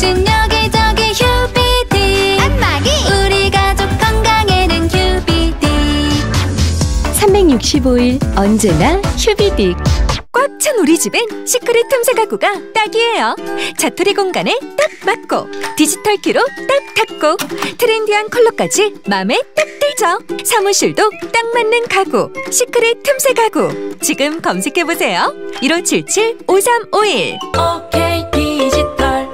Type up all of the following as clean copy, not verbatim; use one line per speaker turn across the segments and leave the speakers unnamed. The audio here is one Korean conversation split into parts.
모든 여기저기 휴비디. 안마기 우리 가족 건강에는 휴비디.
365일 언제나 휴비딕.
꽉 찬 우리 집엔 시크릿 틈새 가구가 딱이에요. 자투리 공간에 딱 맞고 디지털 키로 딱 닫고 트렌디한 컬러까지 맘에 딱 들죠. 사무실도 딱 맞는 가구 시크릿 틈새 가구 지금 검색해보세요. 1577-5351.
오케이 디지털.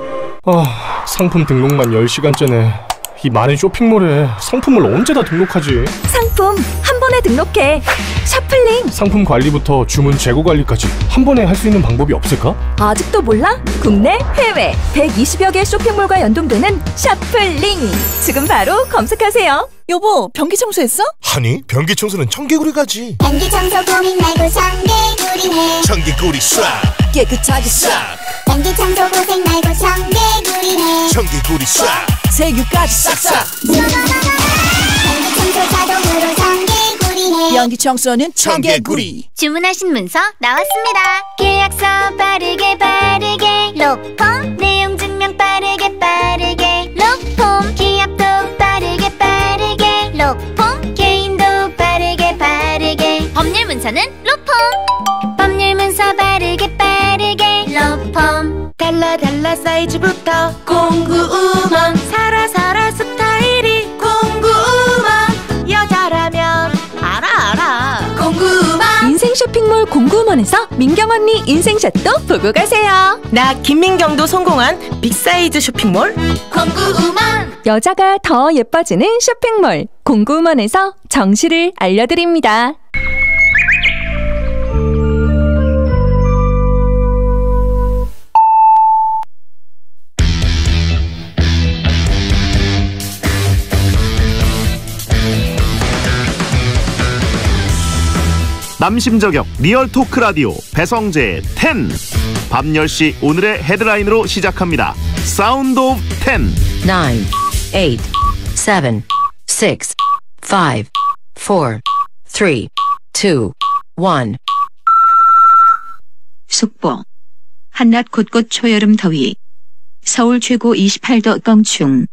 상품 등록만 10시간째네. 이 많은 쇼핑몰에 상품을 언제 다 등록하지?
상품 한 번에 등록해. 샤플링.
상품 관리부터 주문 재고 관리까지 한 번에 할 수 있는 방법이 없을까?
아직도 몰라? 국내, 해외 120여 개 쇼핑몰과 연동되는 샤플링. 지금 바로 검색하세요.
여보, 변기 청소했어?
아니, 변기 청소는 청개구리 가지.
변기 청소 고민 말고 청개구리 해.
청개구리 싹
깨끗하게 싹.
변기 청소 고생 말고 청개구리 해.
청개구리 싹
세균까지 싹싹.
변기 청소 자동으로 청개구리 해.
변기 청소는 청개구리.
주문하신 문서 나왔습니다. 계약서 빠르게 로펌 내용 증명 빠르게 로펌 기업도 빠르게 로펌 개인도 빠르게 법률 문서는 로펌 법률 문서 빠르게 로펌
달라 사이즈부터 공구우먼 살아 스타일이 공구우먼 여자라면 알아 공구우먼.
인생 쇼핑몰 공구먼에서 민경 언니 인생샷도 보고 가세요.
나 김민경도 성공한 빅사이즈 쇼핑몰
공구우먼.
여자가 더 예뻐지는 쇼핑몰 공구먼에서 정시를 알려드립니다.
남심저격 리얼 토크 라디오 배성재의 10. 밤 10시 오늘의 헤드라인으로 시작합니다. 사운드 오브 10.
9, 8, 7, 6, 5, 4, 3, 2, 1.
속보. 한낮 곳곳 초여름 더위. 서울 최고 28도 껑충.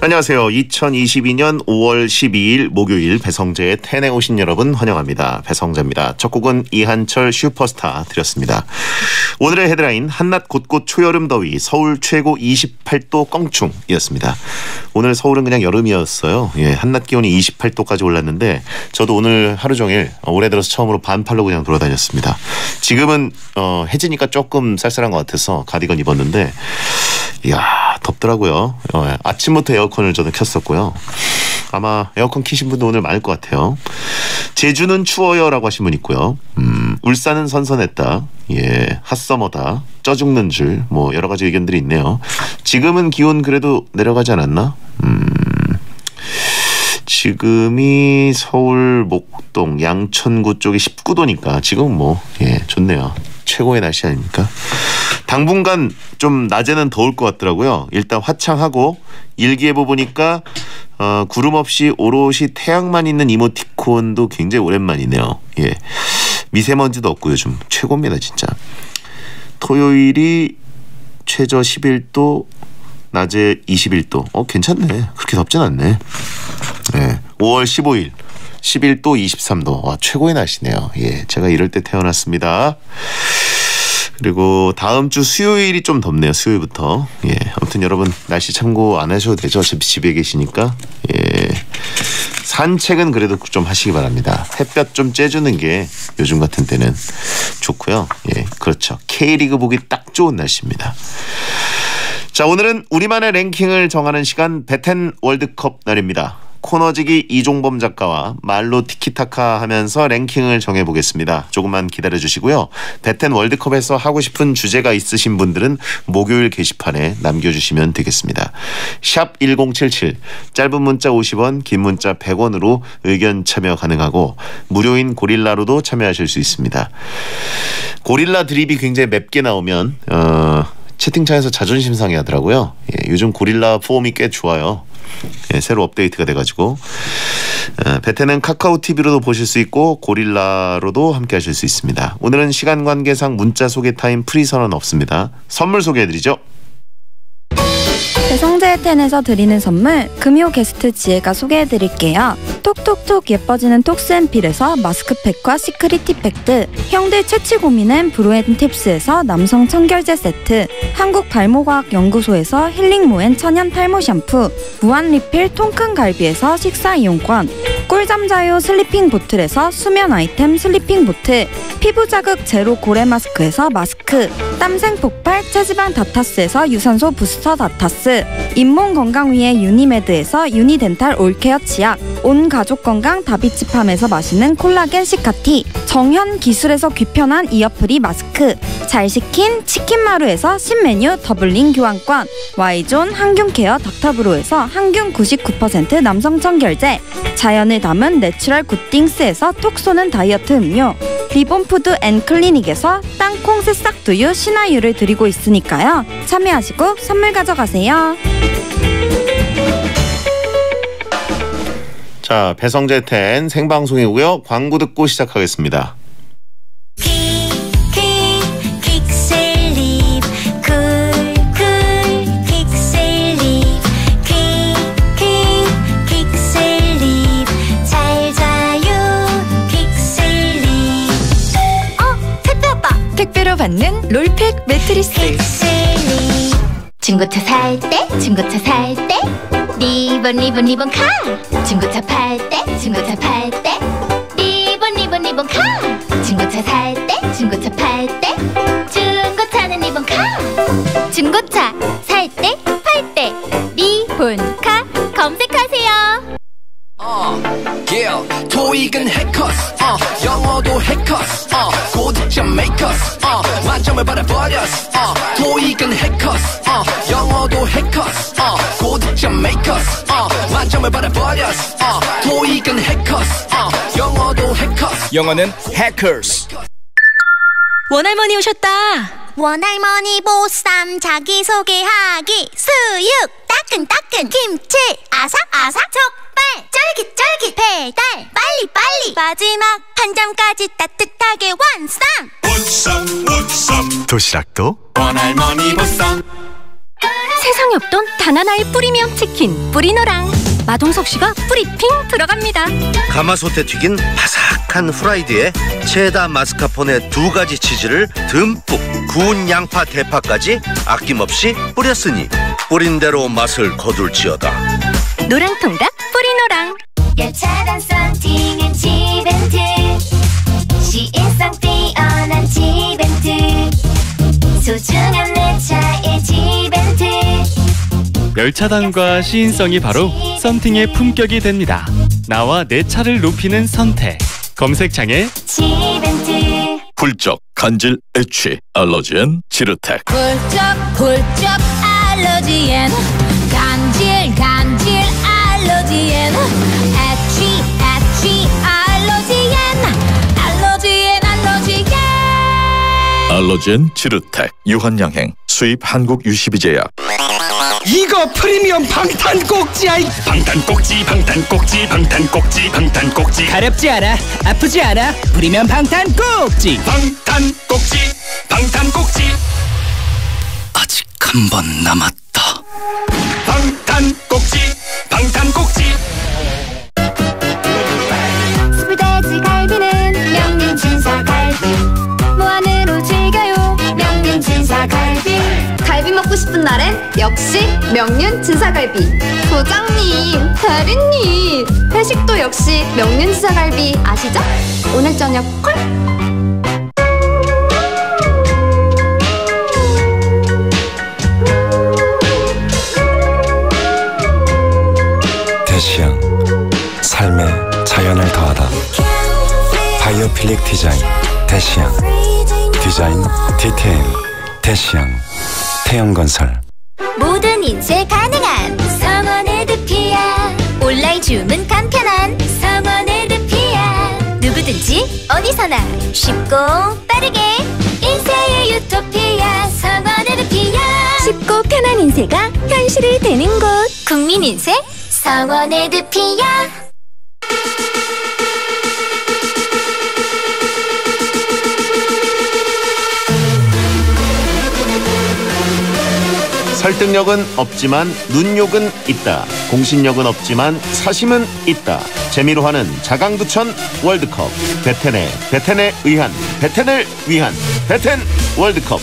안녕하세요. 2022년 5월 12일 목요일 배성재의 텐에 오신 여러분 환영합니다. 배성재입니다. 첫 곡은 이한철 슈퍼스타 드렸습니다. 오늘의 헤드라인 한낮 곳곳 초여름 더위 서울 최고 28도 껑충이었습니다. 오늘 서울은 그냥 여름이었어요. 예, 한낮 기온이 28도까지 올랐는데 저도 오늘 하루 종일 올해 들어서 처음으로 반팔로 그냥 돌아다녔습니다. 지금은 해지니까 조금 쌀쌀한 것 같아서 가디건 입었는데 이야 덥더라고요. 아침부터 에어컨을 저는 켰었고요. 아마 에어컨 켜신 분도 오늘 많을 것 같아요. 제주는 추워요 라고 하신 분 있고요. 울산은 선선했다. 예, 핫서머다. 쪄 죽는 줄. 뭐 여러 가지 의견들이 있네요. 지금은 기온 그래도 내려가지 않았나? 지금이 서울 목동 양천구 쪽이 19도니까 지금 뭐 예, 좋네요. 최고의 날씨 아닙니까? 당분간 좀 낮에는 더울 것 같더라고요. 일단 화창하고 일기예보 보니까 구름 없이 오롯이 태양만 있는 이모티콘도 굉장히 오랜만이네요. 예, 미세먼지도 없고 요즘 최고입니다 진짜. 토요일이 최저 11도 낮에 21도. 괜찮네. 그렇게 덥진 않네. 네, 5월 15일 11도 23도. 와, 최고의 날씨네요. 예, 제가 이럴 때 태어났습니다. 그리고 다음 주 수요일이 좀 덥네요. 수요일부터. 예, 아무튼 여러분 날씨 참고 안 하셔도 되죠. 어차피 집에 계시니까. 예, 산책은 그래도 좀 하시기 바랍니다. 햇볕 좀 쬐주는 게 요즘 같은 때는 좋고요. 예, 그렇죠. K리그 보기 딱 좋은 날씨입니다. 자, 오늘은 우리만의 랭킹을 정하는 시간 배텐 월드컵 날입니다. 코너지기 이종범 작가와 말로 티키타카 하면서 랭킹을 정해보겠습니다. 조금만 기다려주시고요. 배텐 월드컵에서 하고 싶은 주제가 있으신 분들은 목요일 게시판에 남겨주시면 되겠습니다. 샵 1077 짧은 문자 50원 긴 문자 100원으로 의견 참여 가능하고 무료인 고릴라로도 참여하실 수 있습니다. 고릴라 드립이 굉장히 맵게 나오면 채팅창에서 자존심 상해 하더라고요. 예, 요즘 고릴라 폼이 꽤 좋아요. 예, 새로 업데이트가 돼가지고 배텐은 카카오 TV로도 보실 수 있고 고릴라로도 함께 하실 수 있습니다. 오늘은 시간 관계상 문자 소개 타임 프리 선언 없습니다. 선물 소개해드리죠.
배성재의 텐에서 드리는 선물 금요 게스트 지혜가 소개해드릴게요. 톡톡톡 예뻐지는 톡스앤필에서 마스크팩과 시크릿 티팩트, 형들 채취 고민은 브루앤팁스에서 남성 청결제 세트, 한국 발모과학연구소에서 힐링모엔 천연 탈모 샴푸, 무한 리필 통큰 갈비에서 식사 이용권, 꿀잠 자유 슬리핑 보틀에서 수면 아이템 슬리핑 보틀, 피부 자극 제로 고래 마스크에서 마스크, 땀생 폭발 체지방 다타스에서 유산소 부스터 다타스, 잇몸 건강 위해 유니메드에서 유니덴탈 올케어 치약, 온 가족 건강 다비치팜에서 마시는 콜라겐 시카티, 정현 기술에서 귀편한 이어프리 마스크, 잘 식힌 치킨마루에서 신메뉴 더블링 교환권, Y존 항균케어 닥터브로에서 항균 99% 남성 청결제, 자연을 담은 내추럴 굿띵스에서 톡 쏘는 다이어트 음료, 리본푸드 앤 클리닉에서 땅콩 새싹두유 신화유를 드리고 있으니까요. 참여하시고 선물 가져가세요.
자, 배성재 텐 생방송이고요. 광고 듣고 시작하겠습니다.
택배로 받는 롤팩 매트리스.
중고차 살 때, 중고차 살 때, 리본 카. 중고차 팔 때, 중고차 팔 때, 리본 카. 중고차 살 때, 중고차 팔 때, 중고차는 리본 카. 중고차 살 때, 팔 때, 리본 카 검색하세요.
Yeah, 토익은 해커스, 영어도 해커스, 고득점 메이커스, 만점을 받아버렸어. 토익은 해커스, 영어도 해커스, 고득점 메이커스, 만점을 받아버렸어. 토익은 해커스, 영어도 해커스.
영어는 해커스.
원할머니 오셨다.
원할머니 보쌈 자기소개하기 수육 따끈따끈 김치 아삭아삭 족발 쫄깃쫄깃 배달 빨리빨리 마지막 한 점까지 따뜻하게 완성.
보쌈 도시락도 원할머니 보쌈.
세상에 없던 단 하나의 프리미엄 치킨 뿌리노랑. 마동석 씨가 뿌리핑 들어갑니다.
가마솥에 튀긴 바삭한 후라이드에 체다 마스카포네 2가지 치즈를 듬뿍, 구운 양파 대파까지 아낌없이 뿌렸으니 뿌린 대로 맛을 거둘지어다.
노랑통닭 뿌리노랑.
열차단 썬팅은 지벤트 시인성 뛰어난 지벤트 소중한 내 차의 지벤트.
열차단과 시인성이 바로 썬팅의 품격이 됩니다. 나와 내 차를 높이는 선택. 검색창에
지벤트.
훌쩍 간질 애취 알러지엔 지르텍.
훌쩍 알러지엔 간질 알러지엔 애취 알러지엔
알러지엔 지르텍. 유한양행 수입 한국 유시비제약.
이거 프리미엄 방탄꼭지야. 방탄꼭지. 가렵지 않아, 아프지 않아. 프리미엄 방탄꼭지.
아직 한 번 남았다.
방탄꼭지.
스불돼지 갈비는 명륜 진사갈비. 무한으로 즐겨요 명륜 진사갈비. 갈비 먹고 싶은 날엔 역시 명륜 진사갈비. 부장님, 대리님, 회식도 역시 명륜 진사갈비 아시죠? 오늘 저녁 콜.
대시양 삶의 자연을 더하다. 바이오필릭 디자인 대시양. 디자인 디테일 대시양. 태영건설.
모든 인쇄 가능한 성원 에드피아. 온라인 주문 간편한 성원 에드피아. 누구든지 어디서나 쉽고 빠르게 인쇄의 유토피아. 성원 에드피아. 쉽고 편한 인쇄가 현실이 되는 곳. 국민인쇄 성원 에드피아.
설득력은 없지만 눈욕은 있다. 공신력은 없지만 사심은 있다. 재미로 하는 자강두천 월드컵. 베텐에 의한, 베텐을 위한 베텐 월드컵.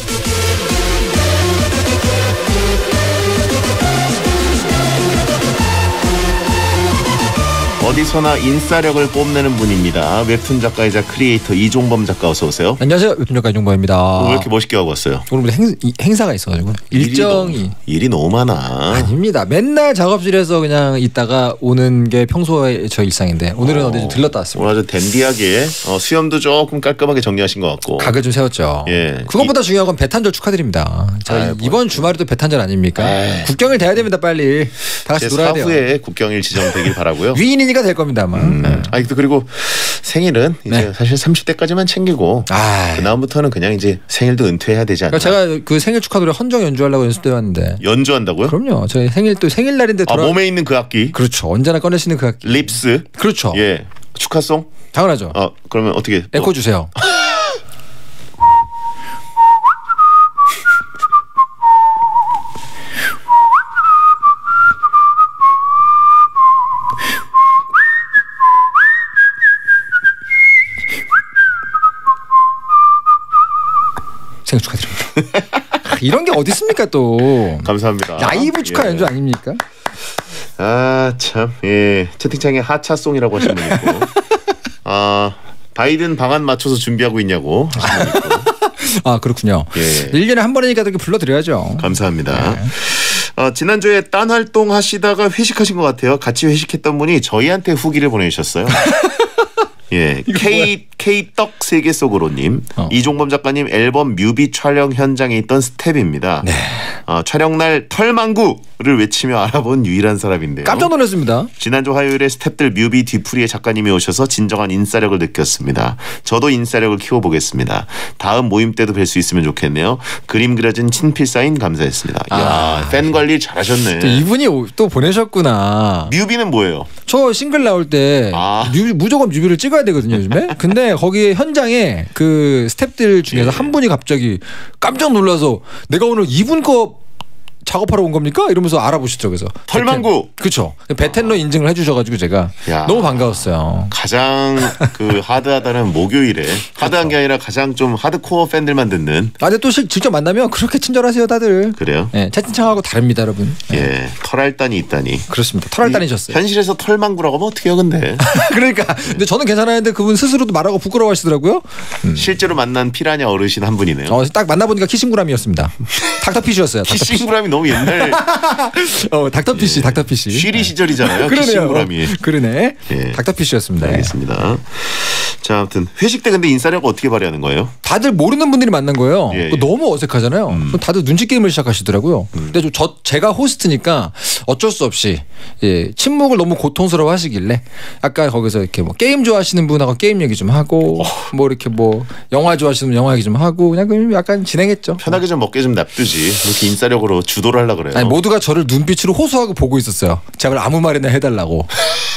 어디서나 인싸력을 뽐내는 분입니다. 웹툰 작가이자 크리에이터 이종범 작가, 어서 오세요.
안녕하세요. 웹툰 작가 이종범입니다.
왜 이렇게 멋있게 하고 왔어요?
오늘 행사가 있어가지고 일이
너무 많아.
아닙니다. 맨날 작업실에서 그냥 있다가 오는 게 평소의 저 일상인데 오늘은 어디 좀 들렀다 왔습니다.
오늘 아주 댄디하게 수염도 조금 깔끔하게 정리하신 것 같고
각을 좀 세웠죠.
예.
그것보다 중요한 건 배탄절 축하드립니다. 자, 이번 주말에도 배탄절 아닙니까? 국경일 돼야 됩니다. 빨리 다 같이 놀아야 돼요.
사후에 국경일 지정되길 바라고요.
위인이니까 될 겁니다 아마.
아니 그리고 생일은 이제 사실 30대까지만 챙기고 그 다음부터는 그냥 이제 생일도 은퇴해야 되지 않나.
제가 그 생일 축하 노래 헌정 연주하려고 연습돼 왔는데.
연주한다고요?
그럼요. 저희 생일 또 생일날인데
몸에 있는 그 악기.
그렇죠. 언제나 꺼내시는 그 악기.
립스.
그렇죠.
예. 축하송?
당연하죠.
그러면 어떻게?
에코 주세요. 생일 축하드립니다. 이런 게 어디 있습니까 또.
감사합니다.
라이브 축하 연주 아닙니까?
아 참. 예. 채팅창에 하차송이라고 하시는 분 있고. 바이든 방안 맞춰서 준비하고 있냐고 하시는 분 있고.
아 그렇군요.
예.
1년에 한 번이니까 이렇게 불러드려야죠.
감사합니다. 지난주에 딴 활동 하시다가 회식하신 것 같아요. 같이 회식했던 분이 저희한테 후기를 보내주셨어요. 예, K떡 세계 속으로님, 이종범 작가님 앨범 뮤비 촬영 현장에 있던 스텝입니다.
네.
촬영날 털망구를 외치며 알아본 유일한 사람인데요.
깜짝 놀랐습니다.
지난주 화요일에 스텝들 뮤비 뒤풀이에 작가님이 오셔서 진정한 인싸력을 느꼈습니다. 저도 인싸력을 키워보겠습니다. 다음 모임 때도 뵐 수 있으면 좋겠네요. 그림 그려진 친필 사인 감사했습니다. 이야, 팬 관리 잘하셨네.
이분이 또 보내셨구나.
뮤비는 뭐예요?
저 싱글 나올 때 무조건 뮤비를 찍어야 되거든요 요즘에. 근데 거기 현장에 그 스태프들 중에서 한 분이 갑자기 깜짝 놀라서 내가 오늘 이분 거 작업하러 온 겁니까? 이러면서 알아보시더라고요. 그래서
털망구.
그렇죠. 베텐러 인증을 해주셔가지고 제가
야.
너무 반가웠어요.
가장 그 하드하다는 목요일에 하드한 게 아니라 가장 좀 하드코어 팬들만 듣는.
아, 근데 또 직접 만나면 그렇게 친절하세요, 다들.
그래요?
네, 채팅창하고 다릅니다, 여러분.
예, 털알단이 있다니.
그렇습니다. 털알단이셨어요.
현실에서 털망구라고 하면 어떻게 해요, 근데?
그러니까. 근데 저는 괜찮았는데 그분 스스로도 말하고 부끄러워하시더라고요.
실제로 만난 피라냐 어르신 한 분이네요.
딱 만나보니까 키싱구람이었습니다. 닥터피쉬였어요.
키싱구람이 너무 옛날.
닥터피쉬, 닥터피쉬.
쉬리 시절이잖아요. 키싱구람이.
그러네. 예. 닥터피쉬였습니다.
알겠습니다. 자, 아무튼 회식 때 근데 인싸력 어떻게 발휘하는 거예요?
다들 모르는 분들이 만난 거예요.
예.
너무 어색하잖아요. 다들 눈치 게임을 시작하시더라고요. 근데 제가 호스트니까 어쩔 수 없이 침묵을 너무 고통스러워 하시길래 아까 거기서 이렇게 뭐 게임 좋아하시는 분하고 게임 얘기 좀 하고 뭐 이렇게 뭐 영화 좋아하시는 분 영화 얘기 좀 하고 그냥 약간 진행했죠.
편하게 좀 먹게 좀 냅두지. 이렇게 인싸력으로 주도를 하려고 그래요.
아니, 모두가 저를 눈빛으로 호소하고 보고 있었어요. 제발 아무 말이나 해달라고.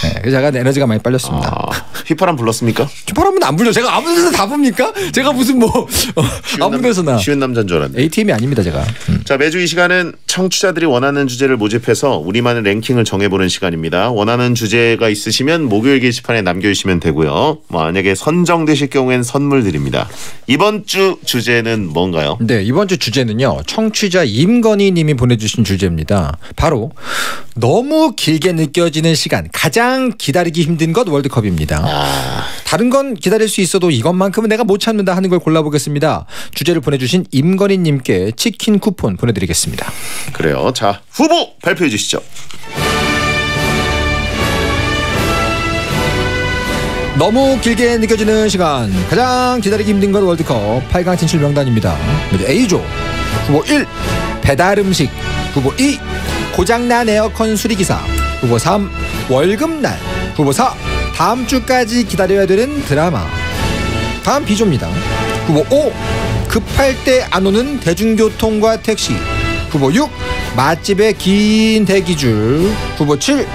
네, 그래서 제가 에너지가 많이 빨렸습니다.
휘파람 불렀습니까?
휘파람은 안 불려. 제가 아무 데서 다 봅니까? 제가 무슨 뭐 아무 데서나.
쉬운 남자인 줄 알았네.
ATM이 아닙니다, 제가.
자, 매주 이 시간은 청취자들이 원하는 주제를 모집해서 우리만의 랭킹을 정해보는 시간입니다. 원하는 주제가 있으시면 목요일 게시판에 남겨주시면 되고요. 만약에 선정되실 경우엔 선물 드립니다. 이번 주 주제는 뭔가요?
네, 이번 주 주제는요. 청취자 임건희 님이 보내주신 주제입니다. 바로 너무 길게 느껴지는 시간, 가장 기다리기 힘든 것 월드컵입니다. 다른 건 기다릴 수 있어도 이것만큼은 내가 못 참는다 하는 걸 골라보겠습니다. 주제를 보내주신 임건희 님께 치킨 쿠폰 보내드리겠습니다.
그래요. 자, 후보 발표해 주시죠.
너무 길게 느껴지는 시간, 가장 기다리기 힘든 것 월드컵 8강 진출 명단입니다. A조 후보 1 배달음식, 후보 2 고장난 에어컨 수리기사, 후보 3 월급날, 후보 4 다음 주까지 기다려야 되는 드라마. 다음 B조입니다. 후보 5 급할 때 안 오는 대중교통과 택시, 후보 6 맛집의 긴 대기줄, 후보 7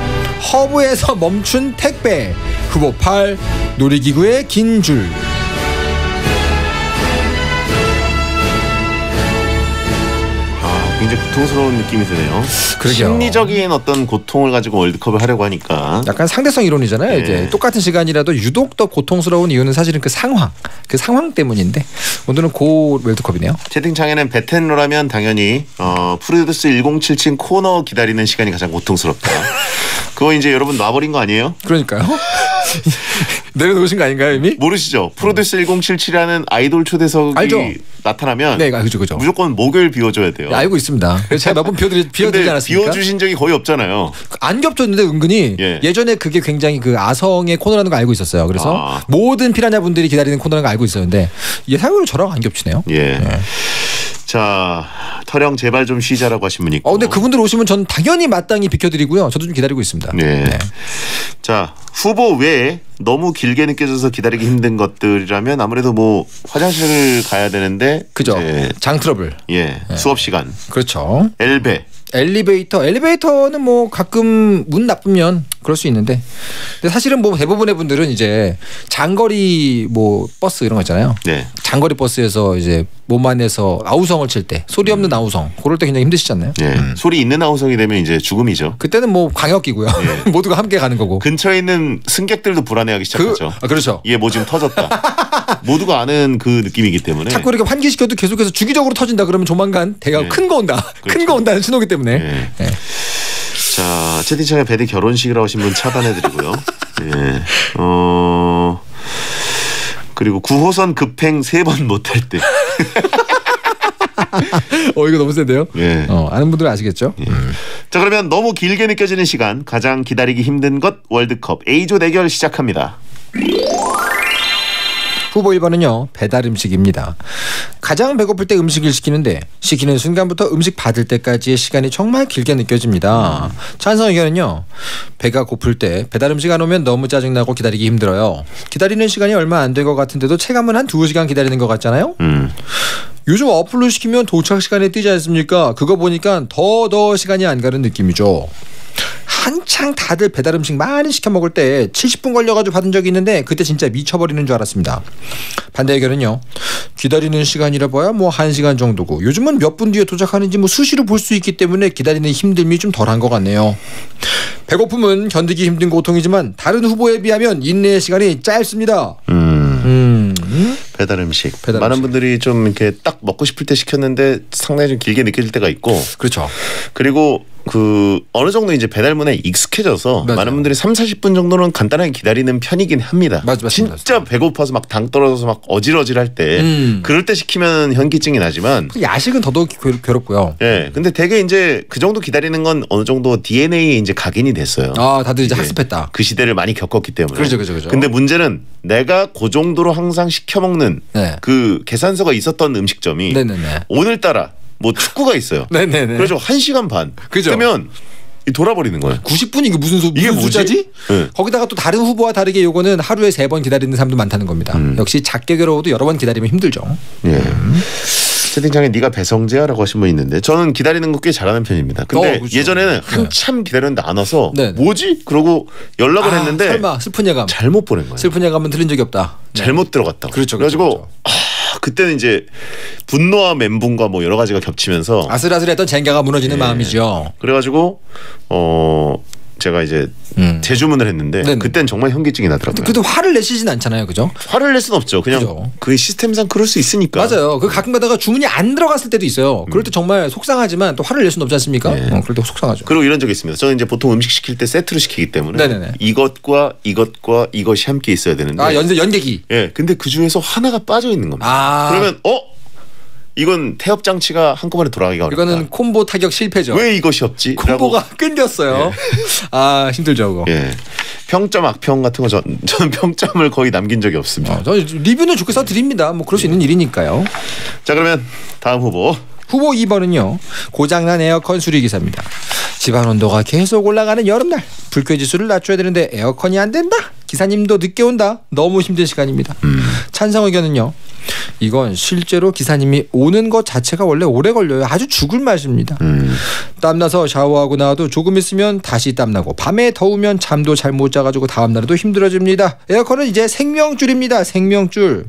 허브에서 멈춘 택배, 후보 8 놀이기구의 긴 줄.
굉장히 고통스러운 느낌이 드네요.
그러게요.
심리적인 어떤 고통을 가지고 월드컵을 하려고 하니까
약간 상대성 이론이잖아요.
네.
이제 똑같은 시간이라도 유독 더 고통스러운 이유는 사실은 그 상황 때문인데 오늘은 고 월드컵이네요.
채팅창에는 베텐러라면 당연히 프로듀스 1077 코너 기다리는 시간이 가장 고통스럽다. 그거 이제 여러분 놔버린 거 아니에요?
그러니까요. 내려놓으신 거 아닌가요 이미?
모르시죠? 프로듀스 1077이라는 아이돌 초대석이
알죠?
나타나면
네, 그죠.
무조건 목요일 비워줘야 돼요.
네, 알고 있습니다. 그래서 제가 몇 번 비워드리지 않았습니까?
비워주신 적이 거의 없잖아요.
안 겹쳤는데 은근히 예전에 그게 굉장히 그 아성의 코너라는 걸 알고 있었어요. 그래서 모든 피라냐 분들이 기다리는 코너라는 걸 알고 있었는데 예상으로 저랑 안 겹치네요.
예. 네. 자, 터령 제발 좀 쉬자라고 하신 분이 있고.
근데 그분들 오시면 전 당연히 마땅히 비켜드리고요. 저도 좀 기다리고 있습니다.
네. 자, 후보 외에 너무 길게 느껴져서 기다리기 힘든 것들이라면 아무래도 뭐 화장실을 가야 되는데,
그죠? 장 트러블.
예, 수업 시간.
그렇죠.
엘리베이터는
뭐 가끔 문 나쁘면 그럴 수 있는데, 근데 사실은 뭐 대부분의 분들은 이제 장거리 뭐 버스 이런 거 있잖아요.
네.
장거리 버스에서 이제 몸 안에서 아우성을 칠 때 소리 없는 아우성, 그럴 때 굉장히 힘드시지 않나요?
네. 소리 있는 아우성이 되면 이제 죽음이죠.
그때는 뭐 광역이고요. 네. 모두가 함께 가는 거고.
근처에 있는 승객들도 불안해하기 시작하죠.
그렇죠.
얘 뭐 지금 터졌다. 모두가 아는 그 느낌이기 때문에.
자꾸 이렇게 환기시켜도 계속해서 주기적으로 터진다 그러면 조만간 대가 큰 거 온다. 그렇죠. 큰 거 온다는 신호기 때문에.
네. 네. 자, 채팅창에 배드 결혼식이라고 하신 분 차단해드리고요. 예. 그리고 9호선 급행 3번 못할 때.
이거 너무 센데요?
예.
아는 분들은 아시겠죠?
예. 자, 그러면 너무 길게 느껴지는 시간, 가장 기다리기 힘든 것 월드컵 A조 대결 시작합니다.
후보 1번은요. 배달 음식입니다. 가장 배고플 때 음식을 시키는데 시키는 순간부터 음식 받을 때까지의 시간이 정말 길게 느껴집니다. 찬성 의견은요. 배가 고플 때 배달 음식 안 오면 너무 짜증나고 기다리기 힘들어요. 기다리는 시간이 얼마 안 된 것 같은데도 체감은 한 2시간 기다리는 것 같잖아요. 요즘 어플로 시키면 도착 시간에 뜨지 않습니까? 그거 보니까 더 시간이 안 가는 느낌이죠. 한창 다들 배달 음식 많이 시켜 먹을 때 70분 걸려가지고 받은 적이 있는데 그때 진짜 미쳐버리는 줄 알았습니다. 반대 의견은요. 기다리는 시간이라 봐야 뭐 1시간 정도고 요즘은 몇 분 뒤에 도착하는지 뭐 수시로 볼 수 있기 때문에 기다리는 힘듦이 좀 덜한 것 같네요. 배고픔은 견디기 힘든 고통이지만 다른 후보에 비하면 인내의 시간이 짧습니다.
배달 음식. 많은 분들이 좀 이렇게 딱 먹고 싶을 때 시켰는데 상당히 좀 길게 느껴질 때가 있고.
그렇죠.
그리고 그 어느 정도 이제 배달문에 익숙해져서 맞아요. 많은 분들이 30-40분 정도는 간단하게 기다리는 편이긴 합니다.
맞습니다.
진짜 배고파서 막 당 떨어져서 막 어질어질할 때 그럴 때 시키면 현기증이 나지만
야식은 더더욱 괴롭고요.
예. 근데 되게 이제 그 정도 기다리는 건 어느 정도 DNA에 이제 각인이 됐어요.
아, 다들 이제 학습했다.
그 시대를 많이 겪었기 때문에.
그렇죠.
근데 문제는 내가 그 정도로 항상 시켜 먹는 그 계산서가 있었던 음식점이 오늘따라 뭐 축구가 있어요. 그래서 1시간 반. 뜨면 돌아버리는 거예요.
90분 이게 무슨 숫자지?
네.
거기다가 또 다른 후보와 다르게 요거는 하루에 3번 기다리는 사람도 많다는 겁니다. 역시 작게 괴로워도 여러 번 기다리면 힘들죠.
예. 채팅창에 네가 배성재야라고 하신 분 있는데 저는 기다리는 거 꽤 잘하는 편입니다. 근데
그렇죠.
예전에는 한참 기다렸는데 안 와서 뭐지? 그러고 연락을 했는데
설마 슬픈 예감.
잘못 보낸 거예요.
슬픈 예감은 들은 적이 없다.
잘못 들어갔다.
그렇죠.
그래가지고 그때는 이제 분노와 멘붕과 뭐 여러 가지가 겹치면서
아슬아슬했던 젠가가 무너지는 마음이죠.
그래가지고 제가 이제 재주문을 했는데 그땐 정말 현기증이 나더라고요.
그래도 화를 내시진 않잖아요, 그죠?
화를 낼 수는 없죠. 그냥 그 시스템상 그럴 수 있으니까.
맞아요. 그 가끔가다가 주문이 안 들어갔을 때도 있어요. 그럴 때 정말 속상하지만 또 화를 낼 수는 없지 않습니까? 그럴 때 속상하죠.
그리고 이런 적이 있습니다. 저는 이제 보통 음식 시킬 때 세트로 시키기 때문에 이것과 이것과 이것이 함께 있어야 되는데.
연계기.
예. 근데 그 중에서 하나가 빠져 있는 겁니다. 그러면 이건 태엽 장치가 한꺼번에 돌아가기가 어렵다.
이거는 콤보 타격 실패죠.
왜 이것이 없지?
콤보가 끊겼어요. 힘들죠, 그거.
예. 평점 악평 같은 거 저는 평점을 거의 남긴 적이 없습니다.
저 리뷰는 좋게 써드립니다. 뭐 그럴 수 있는 일이니까요.
자, 그러면 다음 후보
2번은요. 고장난 에어컨 수리기사입니다. 집안 온도가 계속 올라가는 여름날 불쾌지수를 낮춰야 되는데 에어컨이 안 된다. 기사님도 늦게 온다. 너무 힘든 시간입니다. 찬성 의견은요. 이건 실제로 기사님이 오는 것 자체가 원래 오래 걸려요. 아주 죽을 맛입니다. 땀나서 샤워하고 나와도 조금 있으면 다시 땀나고 밤에 더우면 잠도 잘 못 자가지고 다음날에도 힘들어집니다. 에어컨은 이제 생명줄입니다. 생명줄.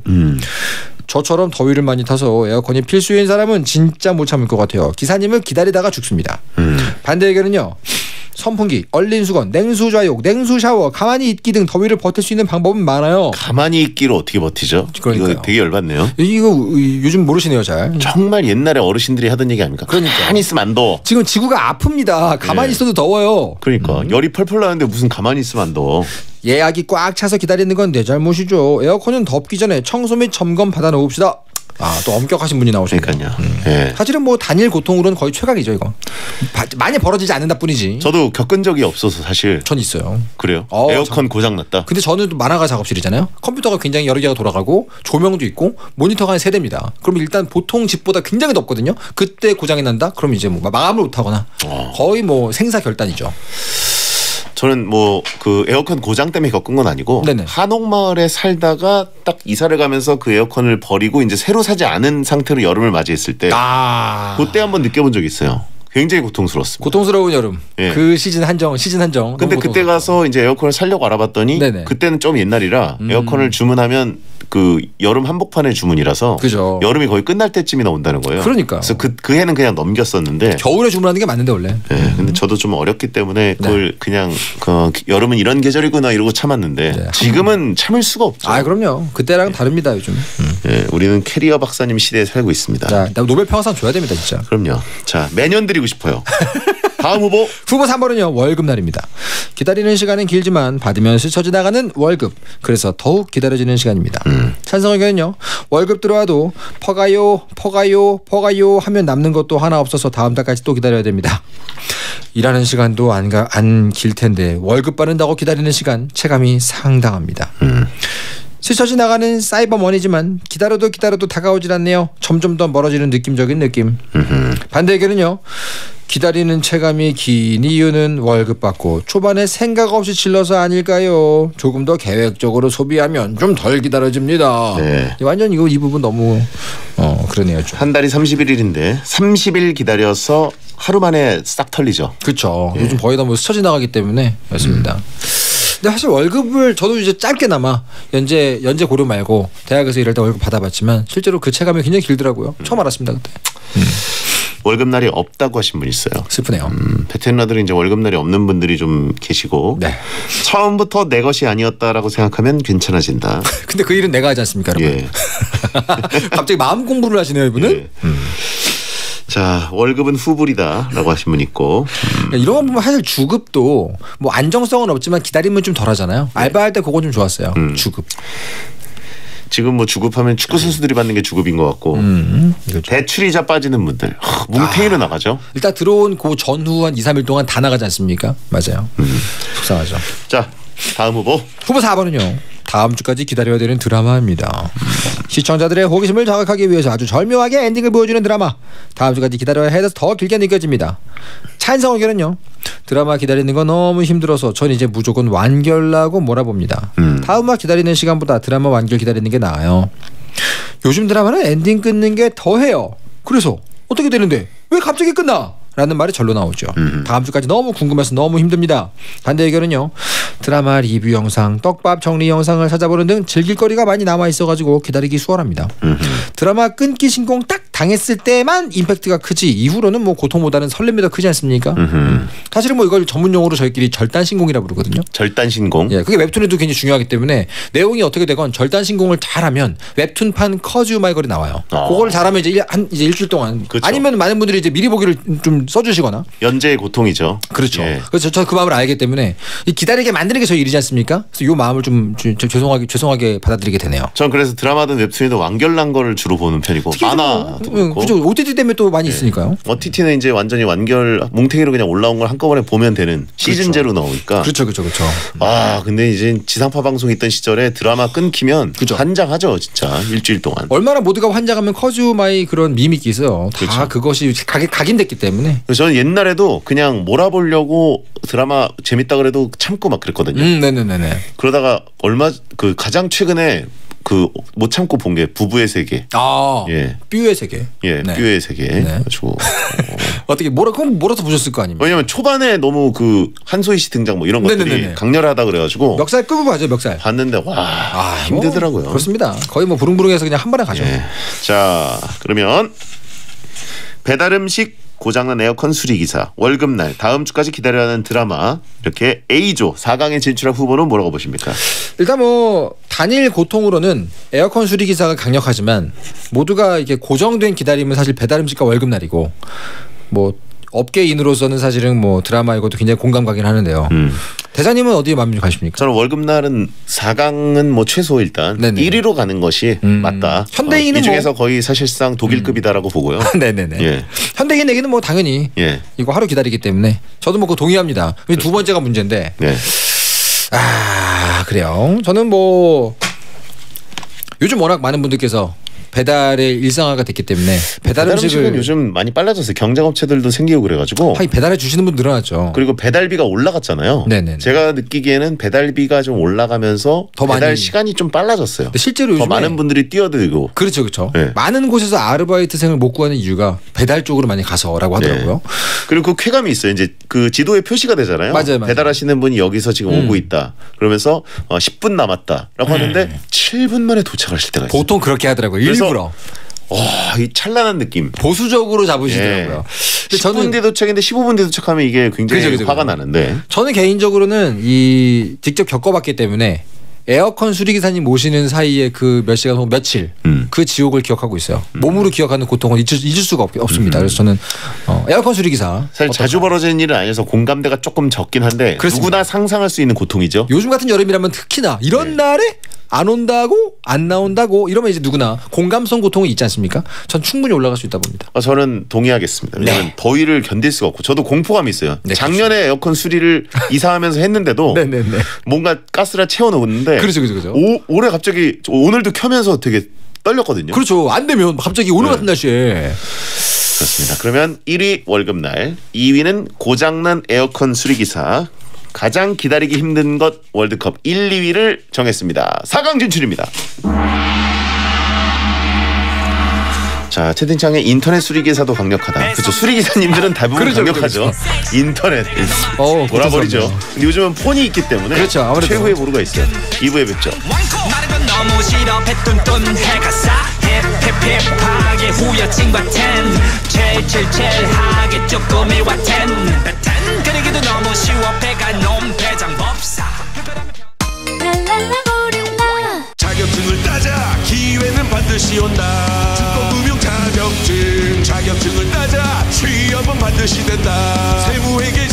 저처럼 더위를 많이 타서 에어컨이 필수인 사람은 진짜 못 참을 것 같아요. 기사님을 기다리다가 죽습니다. 반대 의견은요. 선풍기, 얼린 수건, 냉수 좌욕, 냉수 샤워, 가만히 있기 등 더위를 버틸 수 있는 방법은 많아요.
가만히 있기를 어떻게 버티죠?
그러니까요.
이거 되게 열받네요.
이거 요즘 모르시네요, 잘.
정말 옛날에 어르신들이 하던 얘기 아닙니까? 가만히 있으면 안 더워.
지금 지구가 아픕니다. 가만히 있어도 더워요.
그러니까 열이 펄펄 나는데 무슨 가만히 있으면 안 더워.
예약이 꽉 차서 기다리는 건 내 잘못이죠. 에어컨은 덥기 전에 청소 및 점검 받아 놓읍시다. 또 엄격하신 분이 나오시니까요. 사실은 뭐 단일 고통으로는 거의 최강이죠, 이거. 많이 벌어지지 않는다 뿐이지.
저도 겪은 적이 없어서 사실.
전 있어요.
그래요? 에어컨 고장 났다.
근데 저는 또 만화가 작업실이잖아요. 컴퓨터가 굉장히 여러 개가 돌아가고 조명도 있고 모니터가 한 3대입니다. 그럼 일단 보통 집보다 굉장히 덥거든요. 그때 고장이 난다? 그럼 이제 뭐 마감을 못하거나 거의 뭐 생사결단이죠.
저는 뭐 그 에어컨 고장 때문에 겪은 건 아니고 한옥마을에 살다가 딱 이사를 가면서 그 에어컨을 버리고 이제 새로 사지 않은 상태로 여름을 맞이했을 때 그때 한번 느껴본 적이 있어요. 굉장히 고통스러웠습니다.
고통스러운 여름. 그 시즌 한정.
근데 그때 가서 이제 에어컨을 사려고 알아봤더니 그때는 좀 옛날이라 에어컨을 주문하면 그 여름 한복판의 주문이라서 여름이 거의 끝날 때쯤이나 온다는 거예요.
그러니까요.
그래서 그 해는 그냥 넘겼었는데
겨울에 주문하는 게 맞는데 원래.
근데 저도 좀 어렸기 때문에 그걸 그냥 여름은 이런 계절이구나 이러고 참았는데 지금은 참을 수가 없죠.
그럼요. 그때랑 다릅니다 요즘.
우리는 캐리어 박사님 시대에 살고 있습니다.
자, 노벨 평화상 줘야 됩니다 진짜.
그럼요. 자, 매년 드리고 싶어요. 다음 후보
3번은요. 월급날입니다. 기다리는 시간은 길지만 받으면 스쳐 지나가는 월급. 그래서 더욱 기다려지는 시간입니다. 찬성 의견은요. 월급 들어와도 퍼가요 하면 남는 것도 하나 없어서 다음 달까지 또 기다려야 됩니다. 일하는 시간도 안 길 텐데 월급 받는다고 기다리는 시간 체감이 상당합니다. 스쳐 지나가는 사이버머니지만 기다려도 다가오질 않네요. 점점 더 멀어지는 느낌적인 느낌. 반대 의견은요. 기다리는 체감이 긴 이유는 월급 받고 초반에 생각 없이 질러서 아닐까요? 조금 더 계획적으로 소비하면 좀 덜 기다려집니다.
네.
완전 이 부분 너무 그러네요. 좀.
한 달이 31일인데 30일 기다려서 하루 만에 싹 털리죠.
그렇죠. 요즘 거의 다 뭐 스쳐 지나가기 때문에 그렇습니다. 근데 사실 월급을 저도 이제 짧게나마 연재 고려 말고 대학에서 일할 때 월급 받아봤지만 실제로 그 체감이 굉장히 길더라고요. 처음 알았습니다 그때.
월급날이 없다고 하신 분 있어요.
슬프네요.
베테랑들은 이제 월급날이 없는 분들이 좀 계시고
네.
처음부터 내 것이 아니었다라고 생각하면 괜찮아진다.
근데 그 일은 내가 하지 않습니까, 여러분? 예. 갑자기 마음 공부를 하시네요, 이분은.
예. 자, 월급은 후불이다라고 하신 분 있고
이런 거 보면 사실 주급도 뭐 안정성은 없지만 기다리면 좀 덜하잖아요. 알바할 때 그거 좀 좋았어요. 주급.
지금 뭐 주급하면 축구 선수들이 받는 게 주급인 것 같고
그렇죠.
대출이자 빠지는 분들 뭉탱이로 나가죠.
일단 들어온 그 전후 한 2, 3일 동안 다 나가지 않습니까? 맞아요. 속상하죠.
자, 다음 후보
4번은요. 다음 주까지 기다려야 되는 드라마입니다. 시청자들의 호기심을 자극하기 위해서 아주 절묘하게 엔딩을 보여주는 드라마. 다음 주까지 기다려야 해서 더 길게 느껴집니다. 찬성 의견은요. 드라마 기다리는 거 너무 힘들어서 전 이제 무조건 완결나고 몰아봅니다. 다음 화 기다리는 시간보다 드라마 완결 기다리는 게 나아요. 요즘 드라마는 엔딩 끊는 게 더해요. 그래서 어떻게 되는데 왜 갑자기 끝나? 라는 말이 절로 나오죠. 다음 주까지 너무 궁금해서 너무 힘듭니다. 반대 의견은요. 드라마 리뷰 영상, 떡밥 정리 영상을 찾아보는 등 즐길 거리가 많이 남아있어가지고 기다리기 수월합니다. 드라마 끊기 신공 딱 당했을 때만 임팩트가 크지 이후로는 뭐 고통보다는 설렘이 더 크지 않습니까? 사실은 뭐 이걸 전문용어로 저희끼리 절단신공이라고 부르거든요.
절단신공.
예, 그게 웹툰에도 굉장히 중요하기 때문에 내용이 어떻게 되건 절단신공을 잘하면 웹툰판 커즈유마이걸이 나와요. 그걸 잘하면 이제 일주일 동안
그렇죠.
아니면 많은 분들이 이제 미리 보기를 좀 써주시거나
연재의 고통이죠.
그렇죠.
예.
그래서 저 그 마음을 알기 때문에 이 기다리게 만드는 게 저희 일이지 않습니까? 그래서 이 마음을 좀 죄송하게 받아들이게 되네요.
전 그래서 드라마든 웹툰에도 완결난 거를 주로 보는 편이고 만화도 그렇고.
그죠. OTT 때문에 또 많이 있으니까요.
OTT는 이제 완전히 완결 뭉탱이로 그냥 올라온 걸 한꺼번에 보면 되는 시즌제로 나오니까.
그렇죠.
아 근데 이제 지상파 방송 있던 시절에 드라마 끊기면 환장하죠 진짜 일주일 동안.
얼마나 모두가 환장하면 커즈유마이 그런 밈이 있어요. 다
그렇죠.
그것이 각인됐기 때문에.
그래서 저는 옛날에도 그냥 몰아보려고 드라마 재밌다 그래도 참고 막 그랬거든요.
네네네.
그러다가 가장 최근에 못 참고 본 게 부부의 세계.
예. 뷰의 세계.
예, 네. 뷰의 세계. 가지고
어떻게 몰아서 보셨을 거 아닙니까?
왜냐면 초반에 너무 한소희 씨 등장 뭐 이런 것들이 강렬하다 그래가지고
멱살 끄고 봐죠 멱살.
봤는데 와 힘들더라고요.
그렇습니다. 거의 뭐 부릉부릉해서 그냥 한 번에 가죠.
예. 자 그러면 배달음식 고장난 에어컨 수리기사 월급날 다음 주까지 기다려야 하는 드라마 이렇게 A조 4강에 진출한 후보는 뭐라고 보십니까?
일단 뭐 단일 고통으로는 에어컨 수리기사가 강력하지만 모두가 이게 고정된 기다림은 사실 배달음식과 월급날이고 뭐 업계인으로서는 사실은 뭐 드라마 이것도 굉장히 공감 가긴 하는데요. 대사님은 어디에 마음이 가십니까?
저는 월급날은 4강은 뭐 최소 일단 1위로 가는 것이 맞다.
현대인은
이 중에서 거의 사실상 독일급이다라고 보고요.
네네네.
예.
현대인에게는 뭐 당연히 이거 하루 기다리기 때문에 저도 뭐 그거 동의합니다. 두 번째가 문제인데.
네.
그래요. 저는 뭐 요즘 워낙 많은 분들께서 배달의 일상화가 됐기 때문에 배달 음식은
요즘 많이 빨라졌어요. 경쟁업체들도 생기고 그래가지고
배달해 주시는 분 늘어났죠.
그리고 배달비가 올라갔잖아요.
네네.
제가 느끼기에는 배달비가 좀 올라가면서 더 배달 시간이 좀 빨라졌어요.
실제로
더
요즘에
많은 분들이 뛰어들고
그렇죠. 네. 많은 곳에서 아르바이트생을 못 구하는 이유가 배달 쪽으로 많이 가서라고 하더라고요.
네. 그리고 그 쾌감이 있어요. 이제 그 지도에 표시가 되잖아요.
맞아요.
배달하시는 분이 여기서 지금 오고 있다. 그러면서 10분 남았다라고 하는데 7분 만에 도착하실 때가 있어요.
보통 그렇게 하더라고요. 일부러.
이 찬란한 느낌.
보수적으로 잡으시더라고요.
10분 뒤에 도착인데 15분 뒤에 도착하면 이게 굉장히 화가 나는데.
저는 개인적으로는 직접 겪어봤기 때문에 에어컨 수리기사님 모시는 사이에 그 몇 시간 혹은 며칠 그 지옥을 기억하고 있어요. 몸으로 기억하는 고통은 잊을 수가 없습니다. 그래서 저는 에어컨 수리기사
사실 자주 벌어지는 일은 아니어서 공감대가 조금 적긴 한데 그렇습니다. 누구나 상상할 수 있는 고통이죠.
요즘 같은 여름이라면 특히나 이런 날에 안 온다고 안 나온다고 이러면 이제 누구나 공감성 고통이 있지 않습니까? 전 충분히 올라갈 수 있다 봅니다.
저는 동의하겠습니다. 왜냐하면 더위를 견딜 수가 없고 저도 공포감이 있어요. 작년에 그렇죠. 에어컨 수리를 이사하면서 했는데도 뭔가 가스를 채워놓았는데
그렇죠.
올해 갑자기 오늘도 켜면서 되게 떨렸거든요.
그렇죠. 안 되면 갑자기 오늘 같은 날씨에
그렇습니다. 그러면 1위 월급날, 2위는 고장난 에어컨 수리기사, 가장 기다리기 힘든 것 월드컵 1, 2위를 정했습니다. 4강 진출입니다. 자, 채팅창에 인터넷 수리기사도 강력하다. 그렇죠. 수리기사님들은 대부분 그렇죠, 강력하죠. 그렇죠. 인터넷 돌아버리죠. 근데 요즘은 폰이 있기 때문에 그렇죠, 아무래도. 최후의 보루가 있어요. 2부에 뵙죠. 너무 싫어 배뚠뚠 해가 싸 힙힙힙하게 후여친과 텐 첼첼첼하게 쪼꼬미 와텐 그러기도 너무 쉬워 배가 놈 배장법사
자격증을 따자 기회는 반드시 온다 증권금융 자격증을 따자 취업은 반드시 된다 세무회계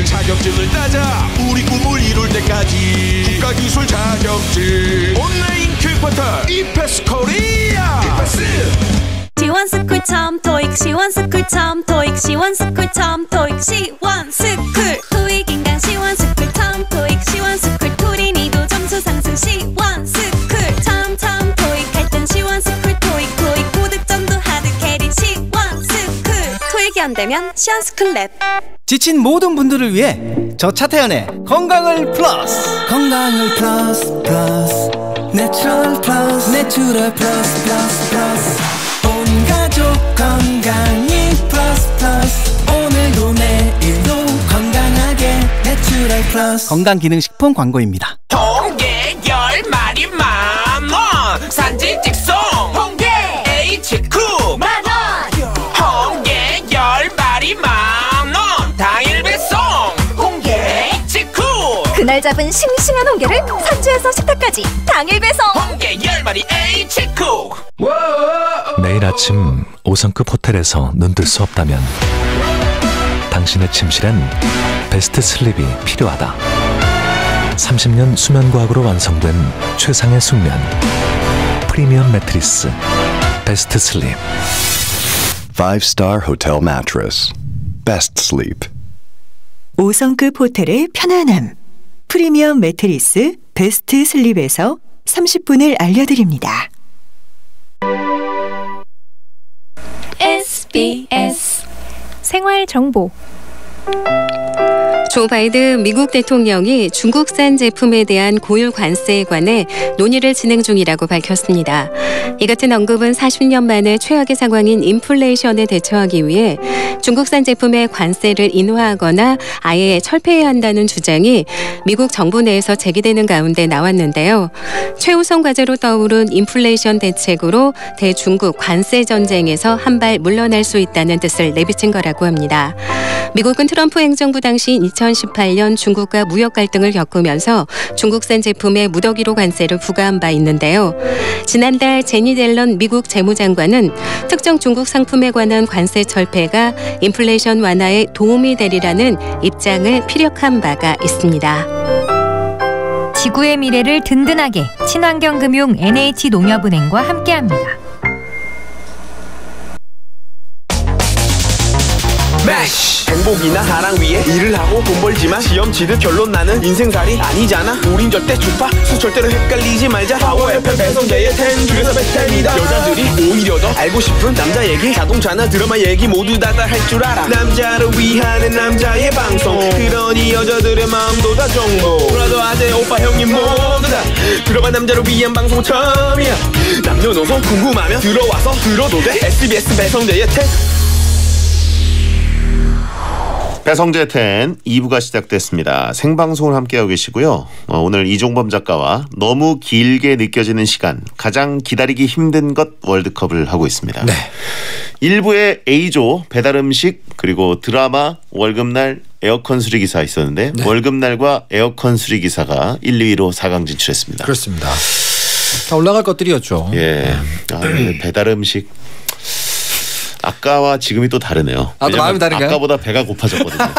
자격증을 따자 우리 꿈을 이룰 때까지 국가기술 자격증 온라인 큐포털 이패스 코리아
시원스쿨 참 토익 시원스쿨 참 토익 시원스쿨 참 토익 시원스쿨 토익인간 시원스쿨 참 토익 시원스쿨 토린이도 점수 상승 시원스쿨 참 토익 할 땐 시원스쿨 토익 고득점도 하드캐리 시원스쿨 토익이 안 되면 시원스쿨 랩
지친 모든 분들을 위해 저 차태현의 건강을 플러스 내추럴 플러스 온 가족 건강이 플러스 오늘도 내일도 건강하게 내추럴 플러스 건강기능식품 광고입니다.
홍게 10마리 만원 산지 직송 홍게 H9 만원 홍게 10마리 만원 당일 배송 홍게 H9
그날 잡은 싱싱한 홍게를 산지에서 식탁까지 당일 배송
홍게 10마리 H9
매일 아침 5성급 호텔에서 눈뜰 수 없다면 당신의 침실엔 베스트 슬립이 필요하다. 30년 수면과학으로 완성된 최상의 숙면 프리미엄 매트리스 베스트 슬립
5-star hotel mattress Best Sleep
5성급 호텔의 편안함 프리미엄 매트리스 베스트 슬립에서 30분을 알려드립니다.
SBS 생활정보
조 바이든 미국 대통령이 중국산 제품에 대한 고율 관세에 관해 논의를 진행 중이라고 밝혔습니다. 이 같은 언급은 40년 만에 최악의 상황인 인플레이션에 대처하기 위해 중국산 제품의 관세를 인하하거나 아예 철폐해야 한다는 주장이 미국 정부 내에서 제기되는 가운데 나왔는데요. 최우선 과제로 떠오른 인플레이션 대책으로 대중국 관세 전쟁에서 한 발 물러날 수 있다는 뜻을 내비친 거라고 합니다. 미국은 트럼프 행정부 당시 2018년 중국과 무역 갈등을 겪으면서 중국산 제품에 무더기로 관세를 부과한 바 있는데요. 지난달 제니 델런 미국 재무장관은 특정 중국 상품에 관한 관세 철폐가 인플레이션 완화에 도움이 되리라는 입장을 피력한 바가 있습니다.
지구의 미래를 든든하게 친환경금융 NH농협은행과 함께합니다.
행복이나 사랑 위해 일을 하고 돈 벌지만 시험 치듯 결론 나는 인생살이 아니잖아. 우린 절대 주파수 절대로 헷갈리지 말자. 파워 FM 배성재의 10 중에서 베스트입니다. 여자들이 오히려 더 알고 싶은 남자 얘기 자동차나 드라마 얘기 모두 다 할 줄 알아. 남자를 위하는 남자의 방송 그러니 여자들의 마음도 다 정보 브라더 아재 오빠 형님 모두 다 들어봐. 남자를 위한 방송 처음이야. 남녀노소 궁금하면 들어와서 들어도 돼. SBS 배성재의 10
배성재 10 2부가 시작됐습니다. 생방송을 함께하고 계시고요. 오늘 이종범 작가와 너무 길게 느껴지는 시간 가장 기다리기 힘든 것 월드컵을 하고 있습니다. 네. 1부에 A조 배달음식 그리고 드라마 월급날 에어컨 수리기사 있었는데 네. 월급날과 에어컨 수리기사가 1, 2위로 4강 진출했습니다.
그렇습니다. 다 올라갈 것들이었죠.
예. 배달음식 아까와 지금이 또 다르네요.
또 마음이 다른가요?
아까보다 배가 고파졌거든요.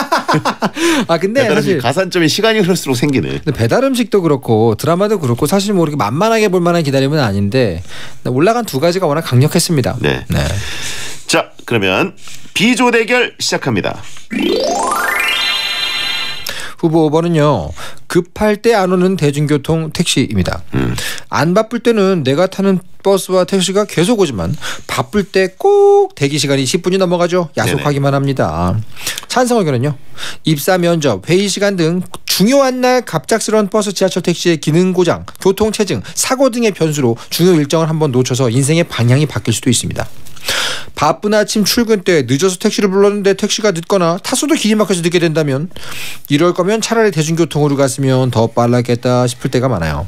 근데 사실
가산점이 시간이 흐를수록 생기네.
근데 배달 음식도 그렇고 드라마도 그렇고 사실 뭐 이렇게 만만하게 볼 만한 기다림은 아닌데 올라간 두 가지가 워낙 강력했습니다.
네. 자, 그러면 B조 대결 시작합니다.
후보 5번은요. 급할 때 안 오는 대중교통 택시입니다. 안 바쁠 때는 내가 타는 버스와 택시가 계속 오지만 바쁠 때 꼭 대기 시간이 10분이 넘어가죠. 야속하기만 합니다. 찬성 의견은요. 입사 면접, 회의 시간 등 중요한 날 갑작스러운 버스, 지하철, 택시의 기능 고장, 교통 체증, 사고 등의 변수로 중요 일정을 한번 놓쳐서 인생의 방향이 바뀔 수도 있습니다. 바쁜 아침 출근 때 늦어서 택시를 불렀는데 택시가 늦거나 탔어도 길이 막혀서 늦게 된다면 이럴 거면 차라리 대중교통으로 갔으면 더 빨랐겠다 싶을 때가 많아요.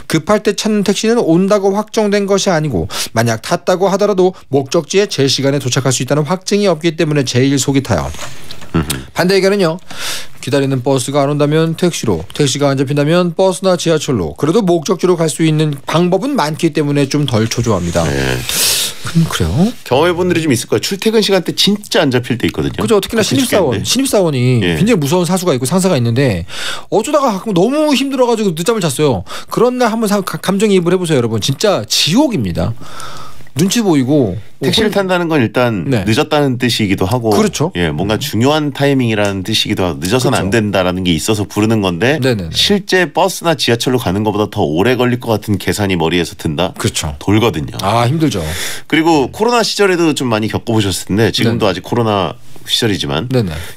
급할 때 찾는 택시는 온다고 확정된 것이 아니고 만약 탔다고 하더라도 목적지에 제 시간에 도착할 수 있다는 확증이 없기 때문에 제일 속이 타요. 반대 의견은요. 기다리는 버스가 안 온다면 택시로, 택시가 안 잡힌다면 버스나 지하철로, 그래도 목적지로 갈 수 있는 방법은 많기 때문에 좀 덜 초조합니다. 그래요?
경험해본 분들이 좀 있을 거예요. 출퇴근 시간 때 진짜 안 잡힐 때 있거든요.
그죠. 특히나 신입사원이 굉장히 무서운 사수가 있고 상사가 있는데 어쩌다가 가끔 너무 힘들어가지고 늦잠을 잤어요. 그런 날 한번 감정이입을 해보세요, 여러분. 진짜 지옥입니다. 눈치 보이고
택시를 탄다는 건 일단 늦었다는 뜻이기도 하고,
그렇죠.
예, 뭔가 중요한 타이밍이라는 뜻이기도 하고, 늦어서는 안 된다라는 게 있어서 부르는 건데, 실제 버스나 지하철로 가는 것보다 더 오래 걸릴 것 같은 계산이 머리에서 든다.
그렇죠.
돌거든요.
아, 힘들죠.
그리고 코로나 시절에도 좀 많이 겪어보셨을 텐데, 지금도 아직 코로나 시절이지만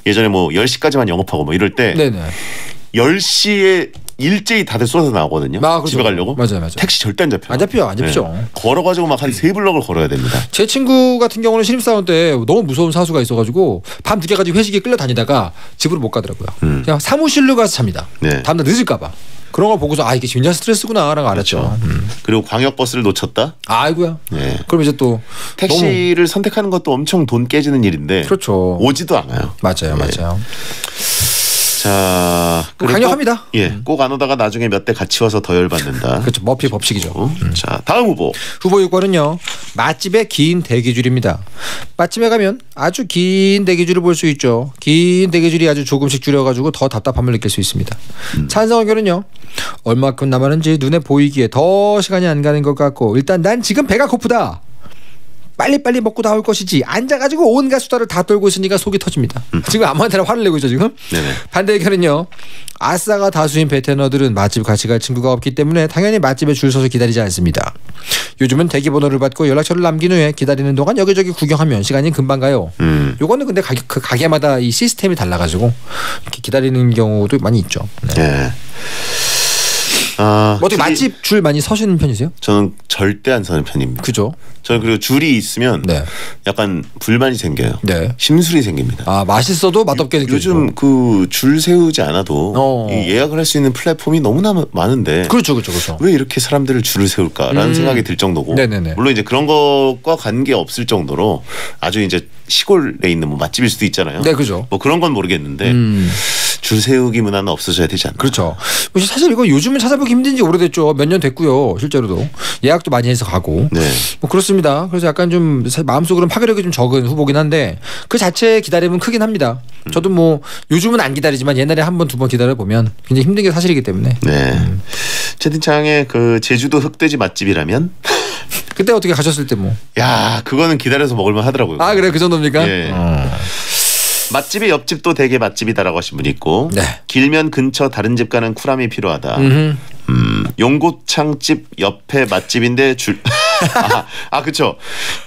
예전에 뭐 10시까지만 영업하고 뭐 이럴 때 10시에 일제히 다들 쏟아서 나오거든요.
그렇죠.
집에 가려고.
맞아요.
택시 절대 안 잡혀요.
안 잡히죠.
걸어가지고 막 한 3블럭을 걸어야 됩니다.
제 친구 같은 경우는 신입사원 때 너무 무서운 사수가 있어가지고 밤 늦게까지 회식에 끌려다니다가 집으로 못 가더라고요. 그냥 사무실로 가서 잡니다. 다음날 늦을까 봐. 그런 걸 보고서 이게 굉장히 스트레스구나 라고 알았죠.
그리고 광역버스를 놓쳤다?
아이고야. 그럼 이제 또
택시를 선택하는 것도 엄청 돈 깨지는 일인데,
그렇죠.
오지도 않아요.
맞아요.
자,
강력합니다.
꼭 안 오다가 나중에 몇 대 같이 와서 더 열받는다.
그렇죠. 머피 법칙이죠.
자, 다음 후보
6번은요. 맛집의 긴 대기줄입니다. 맛집에 가면 아주 긴 대기줄을 볼 수 있죠. 긴 대기줄이 아주 조금씩 줄여가지고 더 답답함을 느낄 수 있습니다. 찬성 의견은요. 얼마큼 남았는지 눈에 보이기에 더 시간이 안 가는 것 같고, 일단 난 지금 배가 고프다. 빨리빨리 먹고 나올 것이지 앉아가지고 온갖 수다를 다 떨고 있으니까 속이 터집니다. 지금 아무한테나 화를 내고 있죠 지금. 반대 의견은요. 아싸가 다수인 베테너들은 맛집 같이 갈 친구가 없기 때문에 당연히 맛집에 줄 서서 기다리지 않습니다. 요즘은 대기번호를 받고 연락처를 남긴 후에 기다리는 동안 여기저기 구경하면 시간이 금방 가요. 요거는 근데 그 가게마다 이 시스템이 달라가지고 이렇게 기다리는 경우도 많이 있죠. 어떻게 맛집 줄 많이 서시는 편이세요?
저는 절대 안 서는 편입니다.
그죠?
저는 그리고 줄이 있으면 약간 불만이 생겨요. 심술이 생깁니다.
맛있어도 맛없게 느껴지고.
요즘 그 줄 세우지 않아도 예약을 할 수 있는 플랫폼이 너무나 많은데,
그렇죠.
왜 이렇게 사람들을 줄을 세울까라는 생각이 들 정도고, 물론 이제 그런 것과 관계 없을 정도로 아주 이제 시골에 있는 뭐 맛집일 수도 있잖아요.
그죠.
뭐 그런 건 모르겠는데 줄 세우기 문화는 없어져야 되지 않나.
그렇죠. 사실 이거 요즘은 찾아보기 힘든 지 오래됐죠. 몇 년 됐고요. 실제로도 예약도 많이 해서 가고. 뭐 그렇습니다. 그래서 약간 좀 마음속으로는 파괴력이 좀 적은 후보긴 한데 그 자체의 기다림은 크긴 합니다. 저도 뭐 요즘은 안 기다리지만 옛날에 한 번, 두 번 기다려 보면 굉장히 힘든 게 사실이기 때문에.
채팅창에 그 제주도 흑돼지 맛집이라면
그때 어떻게 가셨을 때 뭐.
야, 그거는 기다려서 먹을만 하더라고요.
그래, 그 정도입니까?
맛집의 옆집도 되게 맛집이다라고 하신 분이 있고, 길면 근처 다른 집 가는 쿨함이 필요하다. 용곱창집 옆에 맛집인데 줄 그렇죠.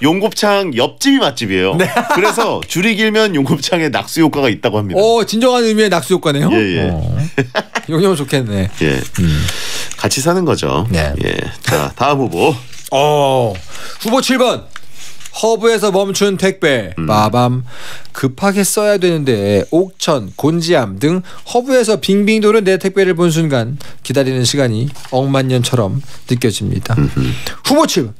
용곱창 옆집이 맛집이에요. 그래서 줄이 길면 용곱창에 낙수 효과가 있다고 합니다.
진정한 의미의 낙수 효과네요. 용역 좋겠네.
같이 사는 거죠. 자, 다음 후보.
후보 7번. 허브에서 멈춘 택배. 빠밤. 급하게 써야 되는데 옥천, 곤지암 등 허브에서 빙빙 도는 내 택배를 본 순간 기다리는 시간이 억만년처럼 느껴집니다. 후보 7번.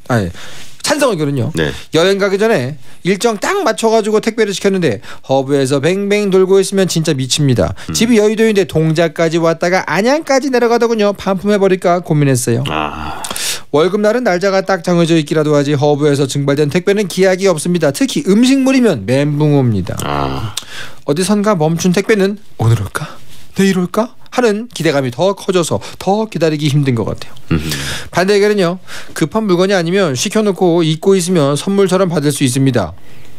찬성 의견은요. 여행 가기 전에 일정 딱 맞춰가지고 택배를 시켰는데 허브에서 뱅뱅 돌고 있으면 진짜 미칩니다. 집이 여의도인데 동작까지 왔다가 안양까지 내려가더군요. 반품해버릴까 고민했어요. 월급날은 날짜가 딱 정해져 있기라도 하지 허브에서 증발된 택배는 기약이 없습니다. 특히 음식물이면 멘붕 옵니다. 어디선가 멈춘 택배는 오늘 올까? 내일 올까? 하는 기대감이 더 커져서 더 기다리기 힘든 것 같아요. 반대 의견은요. 급한 물건이 아니면 시켜놓고 잊고 있으면 선물처럼 받을 수 있습니다.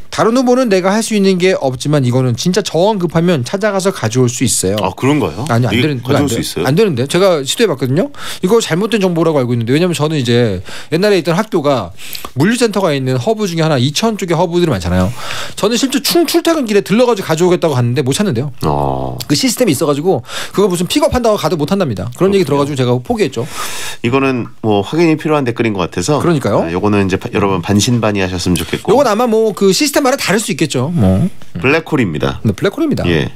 다른 후보는 내가 할 수 있는 게 없지만 이거는 진짜 정원 급하면 찾아가서 가져올 수 있어요.
아 그런가요?
아니 안 되는
가져올 수 있어요?
안 되는데 제가 시도해봤거든요. 이거 잘못된 정보라고 알고 있는데 왜냐면 저는 이제 옛날에 있던 학교가 물류센터가 있는 허브 중에 하나 이천 쪽에 허브들이 많잖아요. 저는 실제 출퇴근길에 들러가지고 가져오겠다고 갔는데 못 찾는데요. 그 시스템이 있어가지고 그거 무슨 픽업한다고 가도 못 한답니다. 그런 얘기 들어가지고 제가 포기했죠.
이거는 뭐 확인이 필요한 댓글인 것 같아서.
그러니까요.
요거는 이제 여러분 반신반의하셨으면 좋겠고.
요건 아마 뭐 그 시스템마다 다를 수 있겠죠. 뭐
블랙홀입니다.
네, 블랙홀입니다.
예.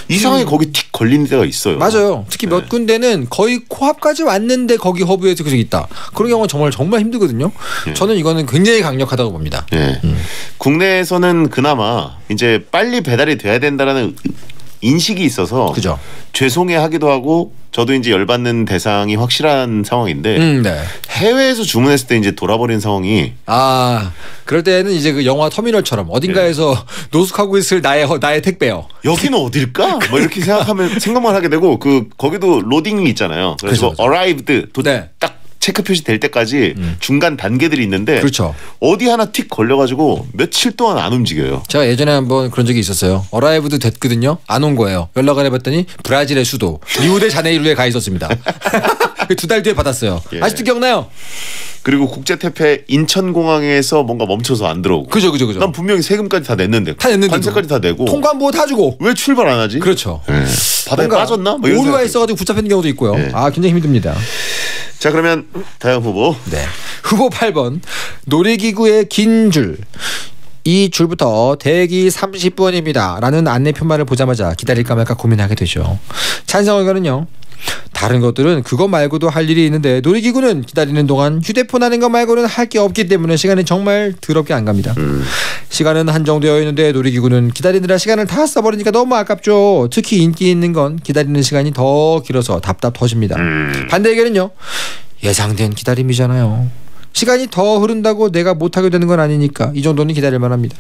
이상하게 거기 틱 걸리는 데가 있어요.
맞아요. 특히 몇 군데는 거의 코앞까지 왔는데 거기 허브에서 계속 있다. 그런 경우는 정말 힘들거든요.
예.
저는 이거는 굉장히 강력하다고 봅니다.
예. 국내에서는 그나마 이제 빨리 배달이 돼야 된다라는 인식이 있어서
그죠.
죄송해하기도 하고 저도 이제 열받는 대상이 확실한 상황인데
네.
해외에서 주문했을 때 이제 돌아버린 상황이
그럴 때는 이제 그 영화 터미널처럼 어딘가에서 노숙하고 있을 나의 택배요.
여기는 어딜까? 뭐 이렇게 생각만 하게 되고 거기도 로딩이 있잖아요. 그래서 arrived 딱 체크 표시 될 때까지 중간 단계들이 있는데
그렇죠.
어디 하나 틱 걸려가지고 며칠 동안 안 움직여요.
제가 예전에 한번 그런 적이 있었어요. 어라이브도 됐거든요. 안 온 거예요. 연락을 해봤더니 브라질의 수도 리우데자네이루에 가 있었습니다. 2달 뒤에 받았어요.
예.
아직도 기억나요?
그리고 국제태페 인천공항에서 뭔가 멈춰서 안 들어오고.
그죠.
난 분명히 세금까지 다 냈는데. 관세까지 다 내고.
통관보호 다 주고.
왜 출발 안 하지?
그렇죠.
네. 바다에 빠졌나? 뭐
오류가 있어가지고 붙잡히는 경우도 있고요.
네.
굉장히 힘듭니다.
자 그러면 다음 후보.
네. 후보 8번 놀이기구의 긴 줄. 이 줄부터 대기 30분입니다. 라는 안내표만을 보자마자 기다릴까 말까 고민하게 되죠. 찬성 의견은요. 다른 것들은 그거 말고도 할 일이 있는데 놀이기구는 기다리는 동안 휴대폰 하는 것 말고는 할 게 없기 때문에 시간이 정말 더럽게 안 갑니다. 시간은 한정되어 있는데 놀이기구는 기다리느라 시간을 다 써버리니까 너무 아깝죠. 특히 인기 있는 건 기다리는 시간이 더 길어서 답답 터집니다. 반대 의견은요. 예상된 기다림이잖아요. 시간이 더 흐른다고 내가 못하게 되는 건 아니니까 이 정도는 기다릴 만합니다.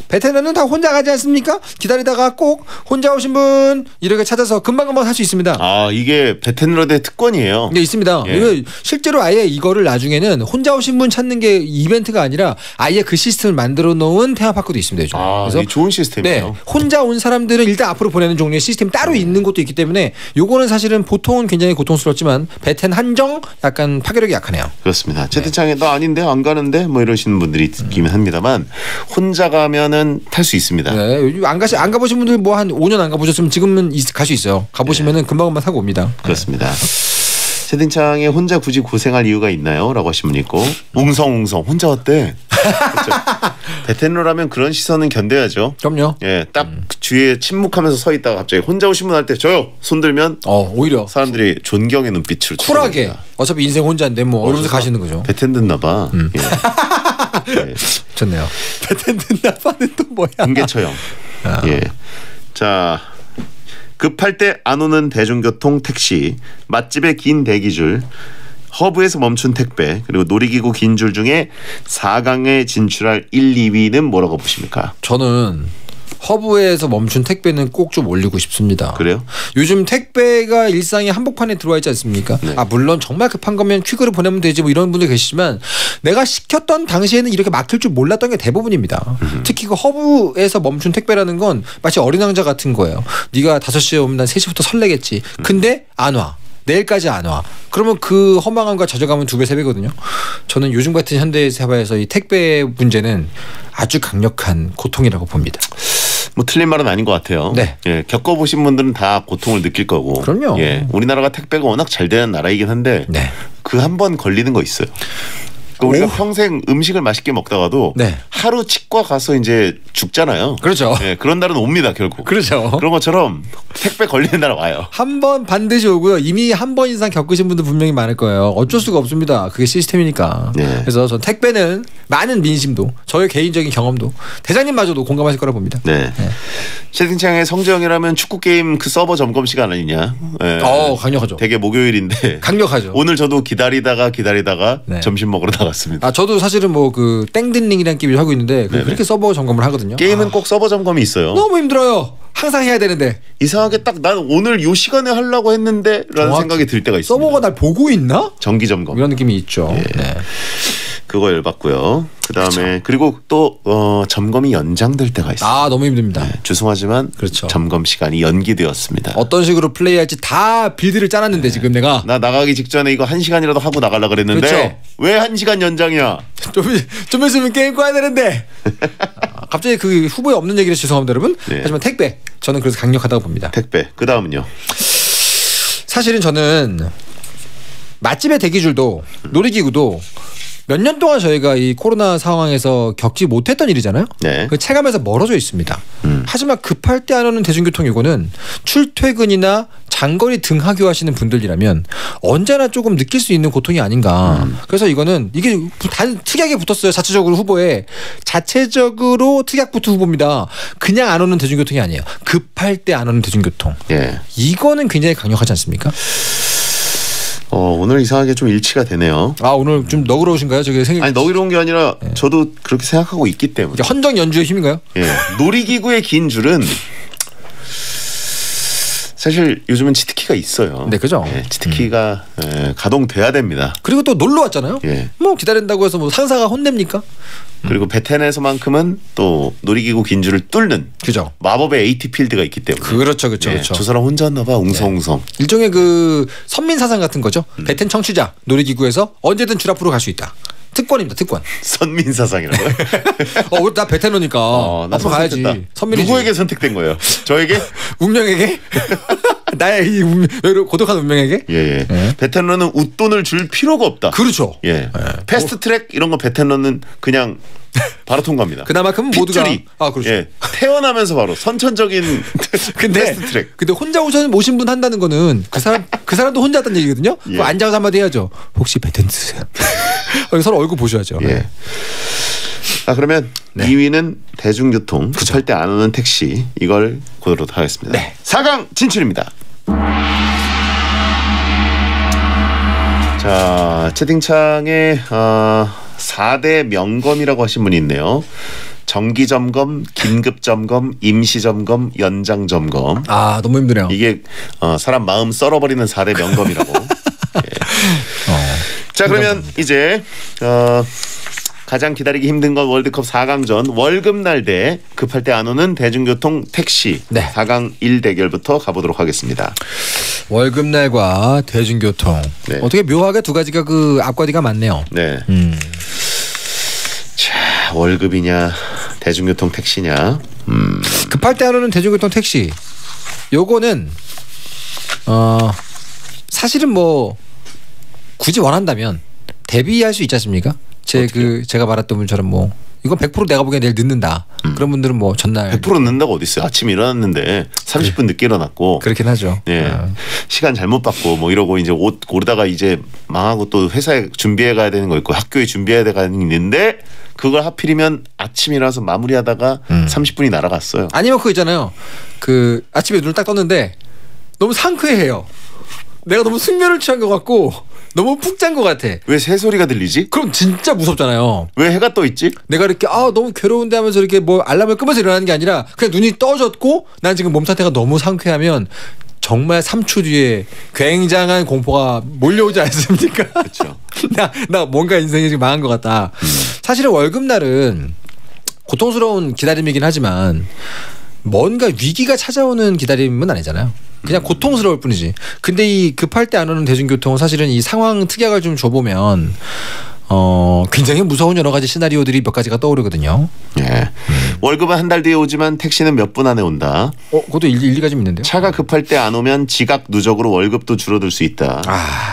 베테랑은 다 혼자 가지 않습니까? 기다리다가 꼭 혼자 오신 분 이렇게 찾아서 금방금방 할 수 있습니다.
이게 베테랑의 특권이에요.
네, 있습니다.
예.
이거 실제로 아예 이거를 나중에는 혼자 오신 분 찾는 게 이벤트가 아니라 아예 그 시스템을 만들어 놓은 테마파크도 있습니다. 요즘.
그래서 좋은 시스템이에요.
네, 혼자 온 사람들은 일단 앞으로 보내는 종류의 시스템이 따로 있는 것도 있기 때문에 요거는 사실은 보통은 굉장히 고통스럽지만 베텐 한정 약간 파괴력이 약하네요.
그렇습니다. 채팅창에 나 아닌데 안 가는데 뭐 이러시는 분들이 있기는 합니다만 혼자 가면은 탈 수 있습니다.
네, 요즘 안 가보신 분들 뭐 한 5년 안 가보셨으면 지금은 갈 수 있어요. 가보시면은 금방금방 타고 옵니다.
그렇습니다. 채팅창에 혼자 굳이 고생할 이유가 있나요? 라고 하신 분 있고 웅성웅성 혼자 왔대. 그렇죠. 베테랑이라면 그런 시선은 견뎌야죠.
그럼요.
예, 딱 주위에 침묵하면서 서 있다가 갑자기 혼자 오신 분 할 때 저요 손 들면
오히려
사람들이 존경의 눈빛으로
쿨하게
쳐다봅니다.
어차피 인생 혼자인데 뭐 이러면서 가시는 거죠.
베텐 듣나 봐. 예. 예.
좋네요. 베텐 듣나 봐는 또 뭐야?
임계처형. 예. 자. 급할 때 안 오는 대중교통 택시, 맛집의 긴 대기줄, 허브에서 멈춘 택배, 그리고 놀이기구 긴 줄 중에 4강에 진출할 1, 2위는 뭐라고 보십니까?
저는 허브에서 멈춘 택배는 꼭 좀 올리고 싶습니다.
그래요?
요즘 택배가 일상의 한복판에 들어와 있지 않습니까?
네.
물론 정말 급한 거면 퀵으로 보내면 되지 뭐 이런 분들 계시지만 내가 시켰던 당시에는 이렇게 막힐 줄 몰랐던 게 대부분입니다. 특히 그 허브에서 멈춘 택배라는 건 마치 어린 왕자 같은 거예요. 네가 5시에 오면 난 3시부터 설레겠지. 근데 안 와. 내일까지 안 와. 그러면 그 허망함과 좌절감은 2배, 3배거든요. 저는 요즘 같은 현대 사회에서 이 택배 문제는 아주 강력한 고통이라고 봅니다.
뭐 틀린 말은 아닌 것 같아요.
네.
예, 겪어보신 분들은 다 고통을 느낄 거고.
그럼요.
예, 우리나라가 택배가 워낙 잘 되는 나라이긴 한데
네.
그 한 번 걸리는 거 있어요. 우리가 평생 음식을 맛있게 먹다가도
네.
하루 치과 가서 이제 죽잖아요.
그렇죠.
예, 그런 날은 옵니다 결국.
그렇죠.
그런 것처럼 택배 걸리는 날 와요.
한 번 반드시 오고요. 이미 한 번 이상 겪으신 분들 분명히 많을 거예요. 어쩔 수가 없습니다. 그게 시스템이니까.
네.
그래서 전 택배는 많은 민심도 저의 개인적인 경험도 대장님마저도 공감하실 거라 봅니다.
네. 채팅창에 성재형이라면 축구 게임 그 서버 점검 시간 아니냐? 예.
강력하죠.
되게 목요일인데.
강력하죠.
오늘 저도 기다리다가
네.
점심 먹으러 나갔습니다.
저도 사실은 뭐 그 땡든링이라는 게임을 하고 있는데 그렇게 서버 점검을 하거든요.
게임은 꼭 서버 점검이 있어요.
너무 힘들어요. 항상 해야 되는데.
이상하게 딱 난 오늘 요 시간에 하려고 했는데 라는 생각이 들 때가 있습니다.
서버가 날 보고 있나?
정기 점검.
이런 느낌이 있죠.
예.
네.
그거 열받고요. 그다음에 그리고 또 점검이 연장될 때가 있어요.
아 너무 힘듭니다.
네, 죄송하지만 점검 시간이 연기되었습니다.
어떤 식으로 플레이할지 다 빌드를 짜놨는데 지금 내가
나 나가기 직전에 이거 1시간이라도 하고 나가려고 그랬는데
그렇죠.
왜 1시간 연장이야?
좀 있으면 게임 꺼야 되는데 갑자기 그 후보에 없는 얘기를 죄송합니다 여러분. 하지만 택배 저는 그래서 강력하다고 봅니다.
택배 그 다음은요?
사실은 저는 맛집의 대기줄도 놀이기구도 몇 년 동안 저희가 이 코로나 상황에서 겪지 못했던 일이잖아요.
네.
그 체감에서 멀어져 있습니다. 하지만 급할 때 안 오는 대중교통 요거는 출퇴근이나 장거리 등하교 하시는 분들이라면 언제나 조금 느낄 수 있는 고통이 아닌가. 그래서 이거는 이게 단 특약에 붙었어요. 자체적으로 후보에 자체적으로 특약 붙은 후보입니다. 그냥 안 오는 대중교통이 아니에요. 급할 때 안 오는 대중교통.
예.
이거는 굉장히 강력하지 않습니까?
오늘 이상하게 좀 일치가 되네요.
아 오늘 좀 너그러우신가요? 저게
아니 너그러운 게 아니라 저도 그렇게 생각하고 있기 때문에.
헌정 연주의 힘인가요?
예. 놀이기구의 긴 줄은 사실 요즘은 치트키가 있어요.
네, 그죠.
예, 치트키가 가동돼야 됩니다.
그리고 또 놀러 왔잖아요.
예.
뭐 기다린다고 해서 뭐 상사가 혼냅니까?
그리고 베텐에서만큼은 또 놀이기구 긴 줄을 뚫는
그죠.
마법의 AT 필드가 있기 때문에.
그렇죠.
저 사람 혼자 왔나 봐. 웅성웅성.
일종의 그 선민 사상 같은 거죠. 베텐 청취자 놀이기구에서 언제든 줄 앞으로 갈 수 있다. 특권입니다. 특권.
선민 사상이라고요?
나 베테너니까 앞으로 가야지.
선민이지. 누구에게 선택된 거예요? 저에게?
운명에게? 나의 이 고독한 운명에게?
예. 베테너는 웃돈을 줄 필요가 없다.
그렇죠.
예. 패스트트랙 이런 거 베테너는 그냥 바로 통과합니다.
그나마큼 모두가
그렇죠. 예. 태어나면서 바로 선천적인 패스트트랙.
근데 혼자 오신 분 한다는 거는 그 사람도 혼자 왔다는 얘기거든요. 예. 앉아서 한마디 해야죠. 혹시 베텐 쓰세요? 서로 얼굴 보셔야죠.
예. 그러면 2위는 대중교통 급할 때 안 오는 택시 이걸 고르도록 하겠습니다.
네.
4강 진출입니다. 자 채팅창에 4대 명검이라고 하신 분이 있네요. 정기점검, 긴급점검, 임시점검, 연장점검.
아 너무 힘드네요.
이게 사람 마음 썰어버리는 4대 명검이라고. 자 그러면 이제 가장 기다리기 힘든 건 월드컵 4강전 월급날 대 급할 때 안 오는 대중교통 택시 4강 1대결부터 가보도록 하겠습니다.
월급날과 대중교통. 어떻게 묘하게 두 가지가 그 앞과뒤가 많네요.
네. 자 월급이냐 대중교통 택시냐.
급할 때 안 오는 대중교통 택시. 요거는 사실은 뭐 굳이 원한다면 대비할 수 있지 않습니까? 제가 말했던 분처럼 뭐 이건 100% 내가 보기엔 내일 늦는다. 그런 분들은 뭐 전날
100% 늦는다고 어디 있어요? 아침에 일어났는데 30분 늦게 일어났고
그렇긴 하죠.
예. 시간 잘못 받고 뭐 이러고 이제 옷 고르다가 이제 망하고 또 회사에 준비해 가야 되는 거 있고 학교에 준비해야 되는 게 있는데 그걸 하필이면 아침이라서 마무리하다가 30분이 날아갔어요.
아니면 그거 있잖아요. 그 아침에 눈을 딱 떴는데 너무 상쾌해요. 내가 너무 숙면을 취한 것 같고 너무 푹 잔 것 같아.
왜 새소리가 들리지?
그럼 진짜 무섭잖아요.
왜 해가 떠 있지?
내가 이렇게 너무 괴로운데 하면서 이렇게 뭐 알람을 끄면서 일어나는 게 아니라 그냥 눈이 떠졌고 난 지금 몸 상태가 너무 상쾌하면 정말 3초 뒤에 굉장한 공포가 몰려오지 않습니까?
그렇죠.
나 뭔가 인생이 지금 망한 것 같다. 사실은 월급날은 고통스러운 기다림이긴 하지만 뭔가 위기가 찾아오는 기다림은 아니잖아요. 그냥 고통스러울 뿐이지. 근데 이 급할 때 안 오는 대중교통은 사실은 이 상황 특약을 좀 줘보면 굉장히 무서운 여러 가지 시나리오들이 몇 가지가 떠오르거든요.
예. 월급은 한 달 뒤에 오지만 택시는 몇 분 안에 온다.
그것도 일리가 좀 있는데요.
차가 급할 때 안 오면 지각 누적으로 월급도 줄어들 수 있다.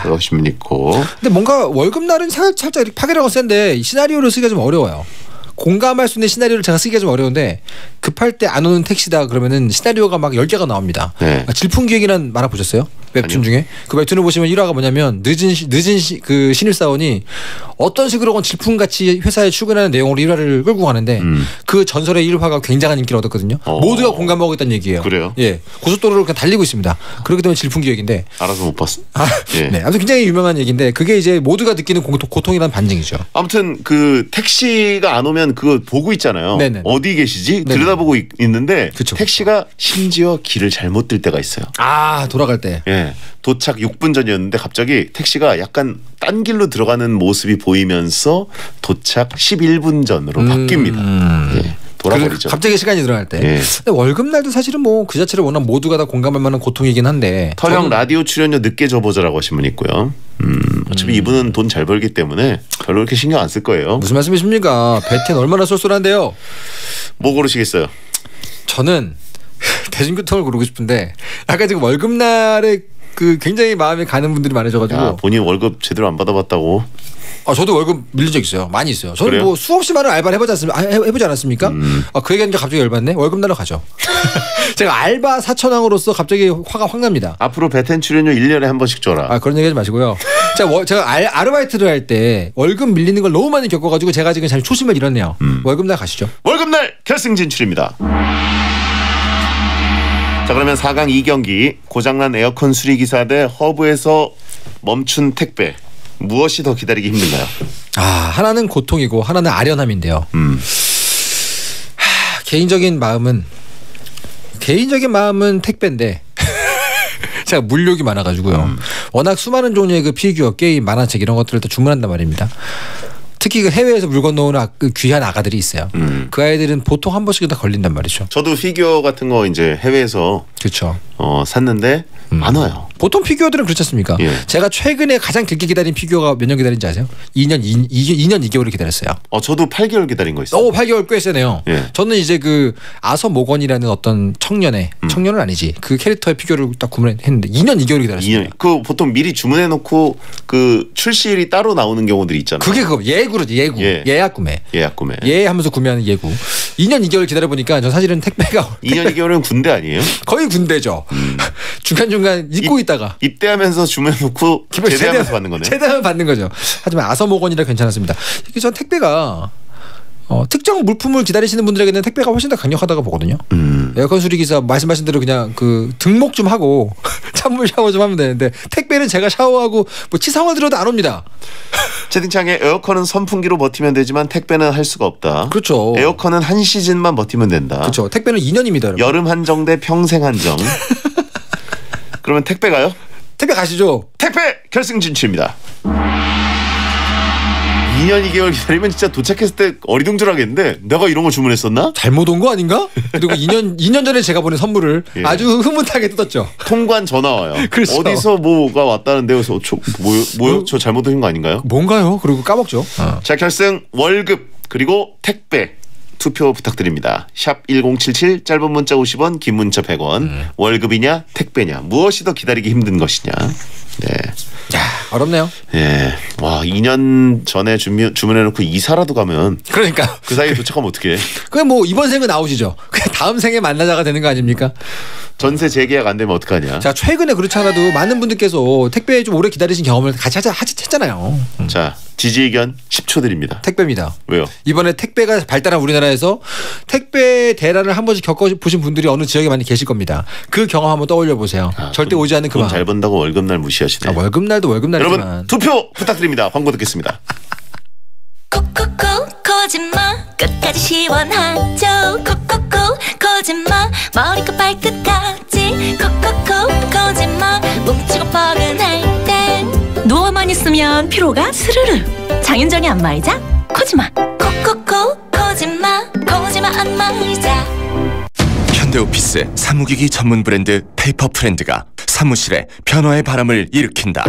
그러신 분 있고.
근데 뭔가 월급날은 살짝 이렇게 파괴력은 센데 시나리오를 쓰기가 좀 어려워요. 공감할 수 있는 시나리오를 제가 쓰기가 좀 어려운데 급할 때 안 오는 택시다 그러면은 시나리오가 막 10개가 나옵니다. 질풍기획이라는 만화 보셨어요? 웹툰 중에 그 웹툰을 보시면 1화가 뭐냐면 늦은 그 신입사원이 어떤 식으로건 질풍같이 회사에 출근하는 내용으로 1화를 끌고 가는데 그 전설의 1화가 굉장한 인기를 얻었거든요. 모두가 공감하고 있다는 얘기예요.
그래요?
예, 고속도로를 그냥 달리고 있습니다. 그렇기 때문에 질풍기획인데
알아서 못 봤어. 예.
네, 아무튼 굉장히 유명한 얘기인데 그게 이제 모두가 느끼는 고통이라는 반증이죠.
아무튼 그 택시가 안 오면 그거 보고 있잖아요.
네네.
어디 계시지? 들여다보고 있는데 택시가 심지어 길을 잘못 들 때가 있어요.
돌아갈 때.
예. 네. 도착 6분 전이었는데 갑자기 택시가 약간 딴 길로 들어가는 모습이 보이면서 도착 11분 전으로 바뀝니다. 네. 돌아버리죠.
갑자기 시간이 들어갈 때.
예.
근데 월급날도 사실은 뭐 그 자체를 워낙 모두가 다 공감할 만한 고통이긴 한데.
터령 라디오 출연료 늦게 줘보자라고 하신 분 있고요. 어차피 이분은 돈 잘 벌기 때문에 별로 그렇게 신경 안 쓸 거예요.
무슨 말씀이십니까? 배텐 얼마나 쏠쏠한데요.
뭐 고르시겠어요?
저는 대중교통을 고르고 싶은데 약간 지금 월급날에 그 굉장히 마음이 가는 분들이 많으셔가지고.
야, 본인 월급 제대로 안 받아봤다고.
저도 월급 밀린 적 있어요. 많이 있어요. 저는
그래요?
뭐 수없이 많은 알바를 해보지 않았습니까? 그 얘기하니까 갑자기 열받네. 월급날로 가죠. 제가 알바 사천왕으로서 갑자기 화가 확 납니다.
앞으로 배텐 출연료 1년에 한 번씩 줘라.
그런 얘기 하지 마시고요. 제가 아르바이트를 할 때 월급 밀리는 걸 너무 많이 겪어가지고 제가 지금 잘 초심을 잃었네요. 월급날 가시죠.
월급날 결승 진출입니다. 자, 그러면 4강 2경기 고장난 에어컨 수리기사 대 허브에서 멈춘 택배. 무엇이 더 기다리기 힘든가요?
하나는 고통이고 하나는 아련함인데요. 개인적인 마음은 택배인데 제가 물욕이 많아가지고요. 워낙 수많은 종류의 그 피규어, 게임, 만화책 이런 것들을 다 주문한단 말입니다. 특히 그 해외에서 물건 놓은 그 귀한 아가들이 있어요. 그 아이들은 보통 한 번씩은 다 걸린단 말이죠.
저도 피규어 같은 거 이제 해외에서
그렇죠.
샀는데 안 와요.
보통 피규어들은 그렇지 않습니까?
예.
제가 최근에 가장 길게 기다린 피규어가 몇 년 기다린지 아세요? 2년 2개월을 기다렸어요.
저도 8개월 기다린 거 있어요.
8개월 꽤 세네요.
예.
저는 이제 그 아서 모건이라는 어떤 청년은 아니지. 그 캐릭터의 피규어를 딱 구매했는데 2년 2개월 기다렸어요.
2년. 그 보통 미리 주문해 놓고 그 출시일이 따로 나오는 경우들이 있잖아요.
그게 그거 예구로지. 예구. 예약 구매. 예하면서 구매하는 예구. 2년 2개월 기다려 보니까 전 사실은 택배가
2년 2개월은 군대 아니에요?
거의 군대죠. 중간중간 잊고 있다가
입대하면서 주문해 놓고 제대하면서 받는 거네.
제대하면 받는 거죠. 하지만 아서모건이라 괜찮았습니다. 이게 전 택배가 특정 물품을 기다리시는 분들에게는 택배가 훨씬 더 강력하다고 보거든요. 에어컨 수리기사 말씀하신 대로 그냥 그 등목 좀 하고 찬물 샤워 좀 하면 되는데 택배는 제가 샤워하고 뭐 치사와 들어도 안 옵니다.
채팅창에 에어컨은 선풍기로 버티면 되지만 택배는 할 수가 없다.
그렇죠.
에어컨은 한 시즌만 버티면 된다.
그렇죠. 택배는 2년입니다. 여러분.
여름 한정 대 평생 한정. 그러면 택배 가요?
택배 가시죠.
택배 결승 진출입니다. 2년 2개월 기다리면 진짜 도착했을 때 어리둥절하겠는데 내가 이런 거 주문했었나?
잘못 온 거 아닌가? 그리고 2년 전에 제가 보낸 선물을 아주 흐뭇하게 뜯었죠.
통관 전화 와요.
그렇죠.
어디서 뭐가 왔다는데 그래서 뭐요? 저 잘못 오신 거 아닌가요?
뭔가요? 그리고 까먹죠.
자, 결승 월급 그리고 택배 투표 부탁드립니다. 샵 1077 짧은 문자 50원 긴 문자 100원 월급이냐 택배냐 무엇이 더 기다리기 힘든 것이냐. 네.
야, 어렵네요.
예. 와, 2년 전에 주문해놓고 이사라도 가면.
그러니까.
그 사이에 도착하면 어떡해.
그냥 뭐 이번 생은 아웃이죠. 그냥 다음 생에 만나자가 되는 거 아닙니까?
전세 재계약 안 되면 어떡하냐.
자, 최근에 그렇지 않아도 많은 분들께서 택배 좀 오래 기다리신 경험을 같이 했잖아요.
자, 지지 의견 10초 드립니다.
택배입니다.
왜요?
이번에 택배가 발달한 우리나라에서 택배 대란을 한 번씩 겪어보신 분들이 어느 지역에 많이 계실 겁니다. 그 경험 한번 떠올려 보세요. 절대 오지 않는 그 마음.
잘 번다고 월급날 무시하시네.
월급날도 월급날이지만.
여러분 투표 부탁드립니다. 광고 듣겠습니다.
콕콕콕 거짓말 끝까지 시원하죠. 콕콕콕 거짓말 머리끝 발끝까지 콕콕콕 거짓말 뭉치고 뻐근할 땐 누워만 있으면 피로가 스르르 장윤정의 안마의자 코지마 콕콕콕 거짓말 안마의자.
현대오피스 사무기기 전문 브랜드 페이퍼프렌드가 사무실에 변화의 바람을 일으킨다.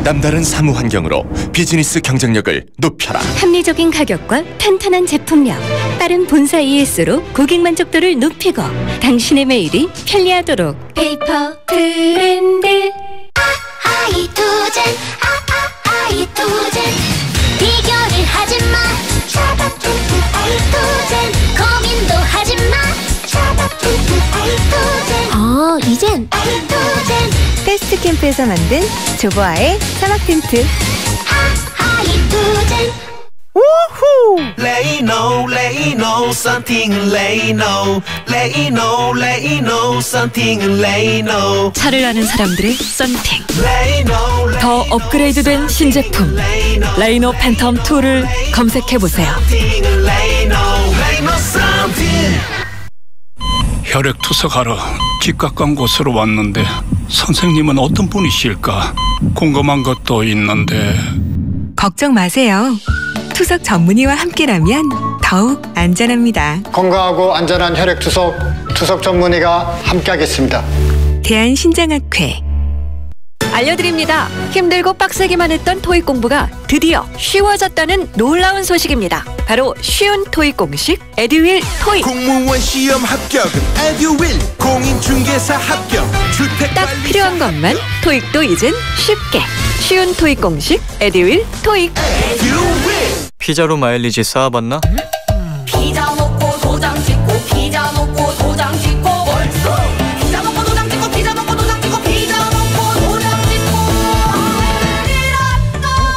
남다른 사무 환경으로 비즈니스 경쟁력을 높여라.
합리적인 가격과 탄탄한 제품력, 빠른 본사 ES로 고객 만족도를 높이고 당신의 매일이 편리하도록
페이퍼 브랜드
아이투젠 아이투젠 비교를 하지마 차갑투투 아이투젠 고민도 하지마 차갑투투 아이투젠
이젠
아이투젠
패스트 캠프에서 만든 조보아의 사막 텐트.
아이투젠
우후! Lay no, something lay no. Lay no, something lay no.
차를 아는 사람들의 썬팅.
Lay no,
더 업그레이드된 신제품 레이노 팬텀 2를 검색해 보세요.
lay no, something.
혈액 투석하러 집 가까운 곳으로 왔는데 선생님은 어떤 분이실까 궁금한 것도 있는데.
걱정 마세요. 투석 전문의와 함께라면 더욱 안전합니다.
건강하고 안전한 혈액 투석 전문의가 함께하겠습니다.
대한신장학회.
알려드립니다. 힘들고 빡세기만 했던 토익 공부가 드디어 쉬워졌다는 놀라운 소식입니다. 바로 쉬운 토익 공식 에듀윌 토익.
공무원 시험 합격은 에듀윌. 공인중개사 합격.
딱 필요한 것만 토익도 이젠 쉽게. 쉬운 토익 공식 에듀윌 토익.
피자로 마일리지 쌓아봤나?
피자 먹고 도장 찍고 피자 먹고 도장 찍고 피자 먹고 도장 찍고 피자 먹고 도장 찍고 피자 먹고 도장 찍고.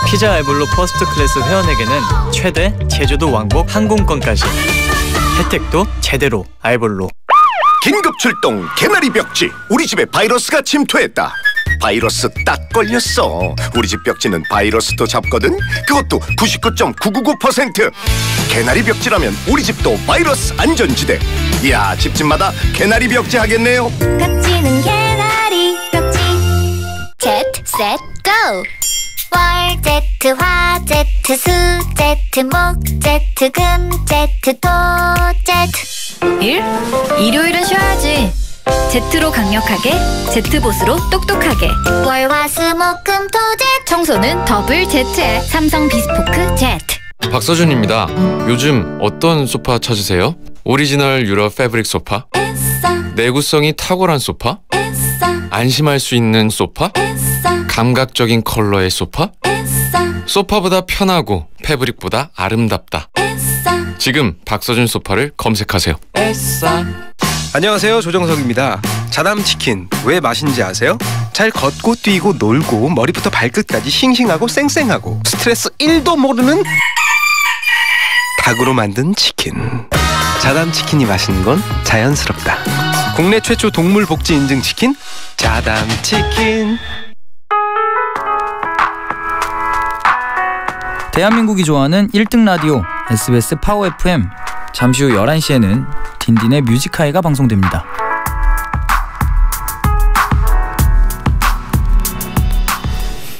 피자 알볼로 퍼스트 클래스 회원에게는 최대 제주도 왕복 항공권까지. 혜택도 제대로 알볼로.
긴급 출동 개나리 벽지. 우리 집에 바이러스가 침투했다. 바이러스 딱 걸렸어. 우리 집 벽지는 바이러스도 잡거든. 그것도 99.999%. 개나리 벽지라면 우리 집도 바이러스 안전지대. 이야, 집집마다 개나리 벽지 하겠네요.
벽지는 개나리 벽지. 제트 셋 고! 월 제트 화 제트 수 제트 목 제트 금 제트 토 제트.
일요일은 쉬어야지. Z로 강력하게, Z봇으로 똑똑하게.
월화수목금토제.
청소는 더블 Z에 삼성 비스포크 Z.
박서준입니다. 요즘 어떤 소파 찾으세요? 오리지널 유럽 패브릭 소파? 내구성이 탁월한 소파? 안심할 수 있는 소파? 감각적인 컬러의 소파? 소파보다 편하고 패브릭보다 아름답다. 지금 박서준 소파를 검색하세요.
안녕하세요, 조정석입니다. 자담치킨 왜 맛인지 아세요? 잘 걷고 뛰고 놀고 머리부터 발끝까지 싱싱하고 쌩쌩하고 스트레스 1도 모르는 닭으로 만든 치킨. 자담치킨이 맛있는 건 자연스럽다. 국내 최초 동물 복지 인증 치킨 자담치킨.
대한민국이 좋아하는 1등 라디오 SBS 파워 FM. 잠시 후 11시에는 딘딘의 뮤직하이가 방송됩니다.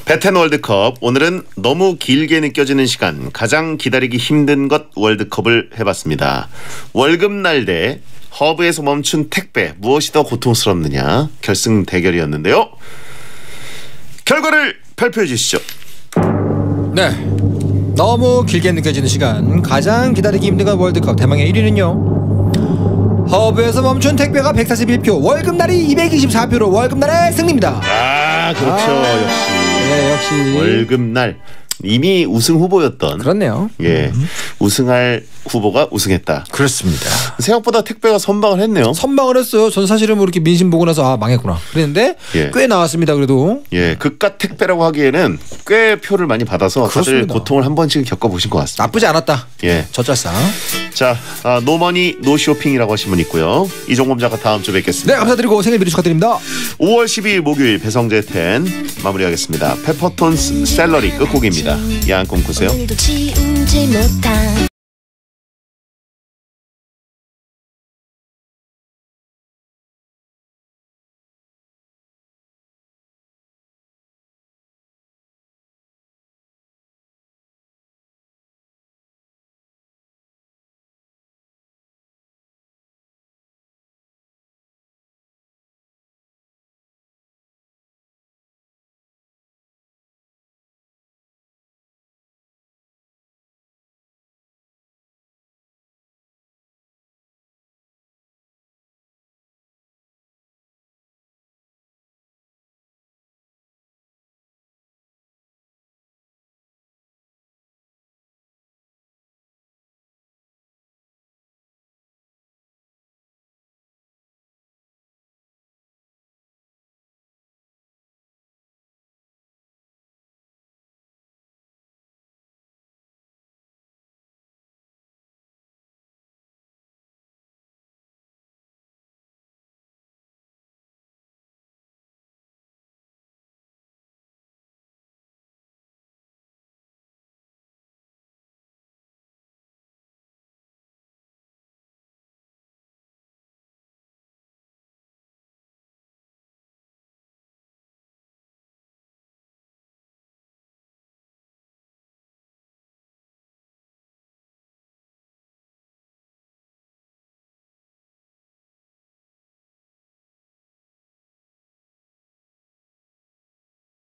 베텐 월드컵. 오늘은 너무 길게 느껴지는 시간, 가장 기다리기 힘든 것 월드컵을 해봤습니다. 월급날 대 허브에서 멈춘 택배, 무엇이 더 고통스럽느냐 결승 대결이었는데요. 결과를 발표해 주시죠.
네, 너무 길게 느껴지는 시간, 가장 기다리기 힘든 것 월드컵. 대망의 1위는요, 허브에서 멈춘 택배가 141표, 월급날이 224표로 월급날의 승리입니다.
아, 그렇죠. 역시. 네, 역시 월급날 이미 우승 후보였던.
그렇네요.
예, 우승할 후보가 우승했다.
그렇습니다.
생각보다 택배가 선방을 했네요.
선방을 했어요. 전 사실은 뭐 이렇게 민심 보고 나서 아, 망했구나 그랬는데
예.
꽤 나왔습니다. 그래도
예, 그깟 택배라고 하기에는 꽤 표를 많이 받아서 다들 고통을 한 번씩 겪어보신 것 같습니다.
나쁘지 않았다.
예,
저짤상.
자, 노머니 노쇼핑이라고 하신 분 있고요. 이종범 작가 다음 주에 뵙겠습니다.
네, 감사드리고 생일 미리 축하드립니다.
5월 12일 목요일 배성재 10 마무리하겠습니다. 페퍼톤스 샐러리 끝곡입니다. 야한 꿈 꾸세요.
오늘도 지우지 못한